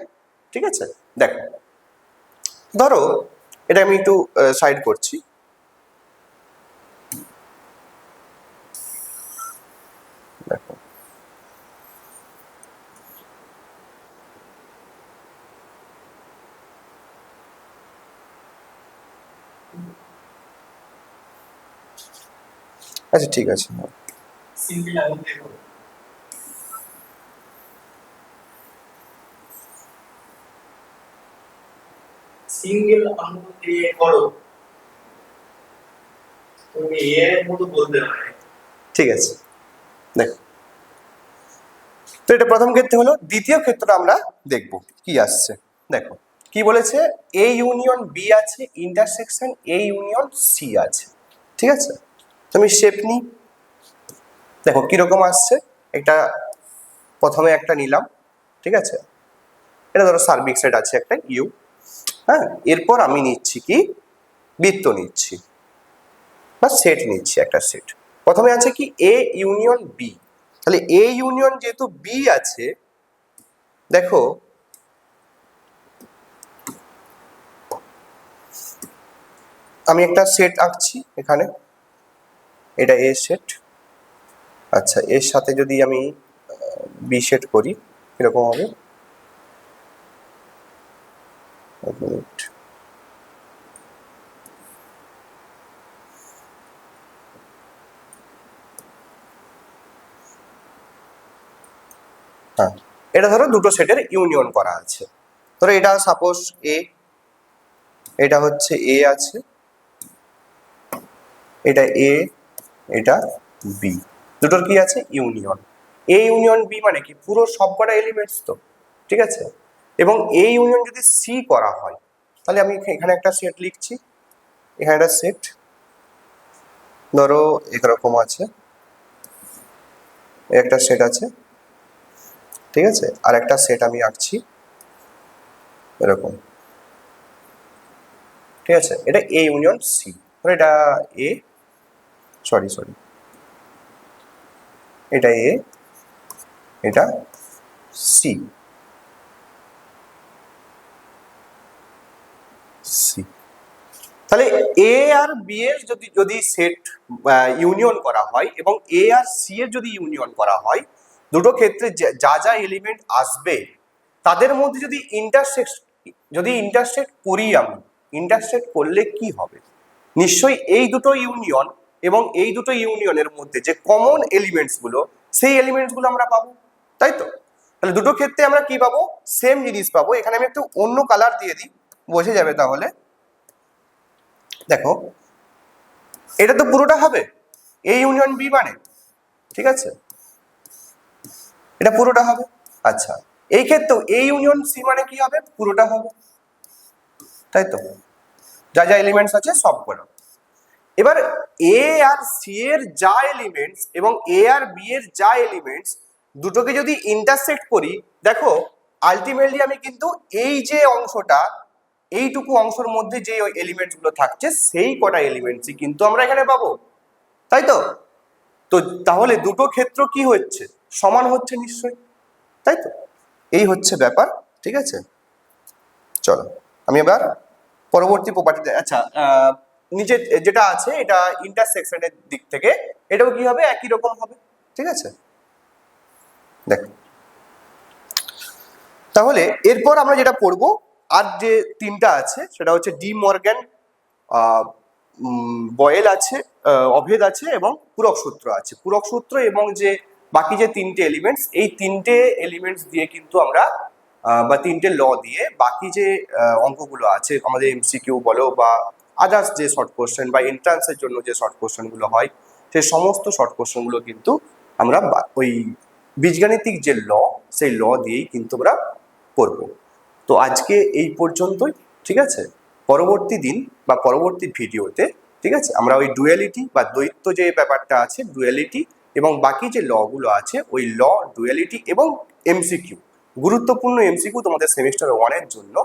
ঠিক আছে? দেখো, ধরো এটা আমি একটু সাইড করছি, দেখো আচ্ছা ঠিক আছে, সিঙ্গেল আঙুল দিয়ে করো, তুমি এর মতো বলতে পারে। ঠিক আছে, দেখো তো এটা প্রথম ক্ষেত্রে হলো। দ্বিতীয় ক্ষেত্রটা আমরা দেখব কি আসছে। দেখো কি বলেছে? এ ইউনিয়ন বি আছে, ইন্টারসেকশন এ ইউনিয়ন সি আছে, ঠিক আছে? তো আমি শেপ নিই, দেখো কিরকম আসছে। এটা প্রথমে একটা নিলাম, ঠিক আছে? এটা ধরো সার্বিক সেট আছে একটা ইউ, হ্যাঁ? এরপর আমি নিচ্ছি কি? বৃত্ত নিচ্ছি বা সেট নিচ্ছি, একটা সেট। প্রথমে আছে কি? A union B. তাহলে এ ইউনিয়ন যেহেতু বি আছে, দেখো আমি একটা সেট আঁকছি এখানে, এটা এ সেট। আচ্ছা, এর সাথে যদি আমি বি সেট করি কিরকম হবে? এক মিনিট, হ্যাঁ এটা ধরো দুটো সেটের ইউনিয়ন করা আছে। ধরো এটা সাপোজ এ, এটা হচ্ছে এ আছে, এটা এ, এটা বি, দুটোর কি আছে? ইউনিয়ন। এ ইউনিয়ন বি মানে কি? পুরো সবকটা এলিমেন্টস তো, ঠিক আছে? এবং এ ইউনিয়ন যদি সি করা হয়, তাহলে আমি এখানে একটা সেট লিখছি, এখানে একটা সেট ধরো এরকম আছে, একটা সেট আছে, ঠিক আছে? আর একটা সেট আমি আঁকছি এরকম, ঠিক আছে? এটা এ ইউনিয়ন সি, এটা এ, সরি এটা এ, এটা সি, সি, তাহলে এ আর বি এর যদি যদি সেট ইউনিয়ন করা হয় এবং এ আর সি এর যদি ইউনিয়ন করা হয়, দুটো ক্ষেত্রে যা যা এলিমেন্ট আসবে তাদের মধ্যে যদি ইন্টারসেক্ট করি, আমি ইন্টারসেক্ট করলে কি হবে? নিশ্চয়ই এই দুটো ইউনিয়ন এবং এই দুটো ইউনিয়নের মধ্যে যে কমন এলিমেন্টস গুলো, সেই এলিমেন্টস গুলো আমরা পাবো, তাই তো? তাহলে দুটো ক্ষেত্রে আমরা কি পাবো? সেম জিনিস পাবো। এখানে আমি একটু অন্য কালার দিয়ে দিই, বোঝা যাবে তাহলে। দেখো, এটা তো পুরোটা হবে এ ইউনিয়ন বি মানে, ঠিক আছে, এটা পুরোটা হবে। আচ্ছা, এই ক্ষেত্রেও এ ইউনিয়ন সি মানে কি হবে? পুরোটা হবে, তাই তো? যা যা এলিমেন্টস আছে সবগুলো। এবার এ আর সি এর যা এলিমেন্টস এবং এ আর বি এর যা এলিমেন্টস, দুটোকে যদি ইন্টারসেক্ট করি, দেখো আলটিমেটলি আমি কিন্তু এই যে অংশটা, এইটুকু অংশের মধ্যে যে এলিমেন্টস গুলো থাকছে সেই কটা এলিমেন্টসই কিন্তু আমরা এখানে পাবো, তাই তো? তো তাহলে দুটো ক্ষেত্র কি হচ্ছে? সমান হচ্ছে নিশ্চয়ই, তাই তো? এই হচ্ছে ব্যাপার, ঠিক আছে? চলো আমি এবার পরবর্তী প্রপার্টি, আচ্ছা, নিচে যেটা আছে এটা ইন্টারসেকশনের দিক থেকে এটাও কি হবে? একই রকম হবে, ঠিক আছে? দেখো, তাহলে এরপর আমরা যেটা পড়বো, আর যে তিনটা আছে সেটা হচ্ছে ডি মর্গ্যান, বয়েল আছে, অভেদ আছে এবং পূরক সূত্র আছে। পূরক সূত্র এবং যে বাকি যে তিনটে এলিমেন্টস, এই তিনটে এলিমেন্টস দিয়ে কিন্তু আমরা বা তিনটে ল দিয়ে বাকি যে অঙ্কগুলো আছে আমাদের এমসিকিউ বলো বা আদার্স যে শর্ট কোশ্চেন বা এন্ট্রান্সের জন্য যে শর্ট কোশ্চেনগুলো হয়, সেই সমস্ত শর্ট কোশ্চেনগুলো কিন্তু আমরা ওই বীজগাণিতিক যে ল, সেই ল দিয়েই কিন্তু আমরা করবো। তো আজকে এই পর্যন্তই, ঠিক আছে? পরবর্তী দিন বা পরবর্তী ভিডিওতে, ঠিক আছে, আমরা ওই ডুয়ালিটি বা দ্বৈত যে ব্যাপারটা আছে, ডুয়ালিটি এবং বাকি যে ল গুলো আছে, ওই ল, ডুয়ালিটি এবং এমসিকিউ, গুরুত্বপূর্ণ এমসিকিউ তোমাদের সেমিস্টার 1 এর জন্য,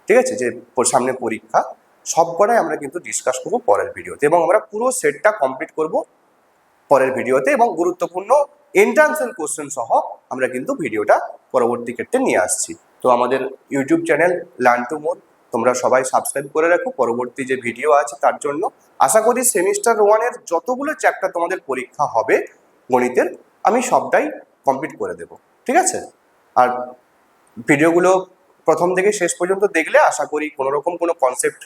ঠিক আছে, যে সামনে পরীক্ষা, সবকটাই আমরা কিন্তু ডিসকাস করবো পরের ভিডিওতে এবং আমরা পুরো সেটটা কমপ্লিট করব পরের ভিডিওতে এবং গুরুত্বপূর্ণ এন্ট্রান্সের কোশ্চেন সহ আমরা কিন্তু ভিডিওটা পরবর্তী ক্ষেত্রে নিয়ে আসছি। তো আমাদের ইউটিউব চ্যানেল লার্ন টু মোর তোমরা সবাই সাবস্ক্রাইব করে রাখো পরবর্তী যে ভিডিও আছে তার জন্য। আশা করি সেমিস্টার 1 এর যতগুলো চ্যাপ্টার তোমাদের পরীক্ষা হবে গণিতের, আমি সবটাই কমপ্লিট করে দেব, ঠিক আছে? আর ভিডিওগুলো প্রথম থেকে শেষ পর্যন্ত দেখলে আশা করি কোনো রকম কোনো কনসেপ্ট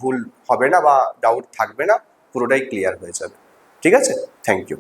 ভুল হবে না বা ডাউট থাকবে না, পুরোটাই ক্লিয়ার হয়ে যাবে, ঠিক আছে? Thank you.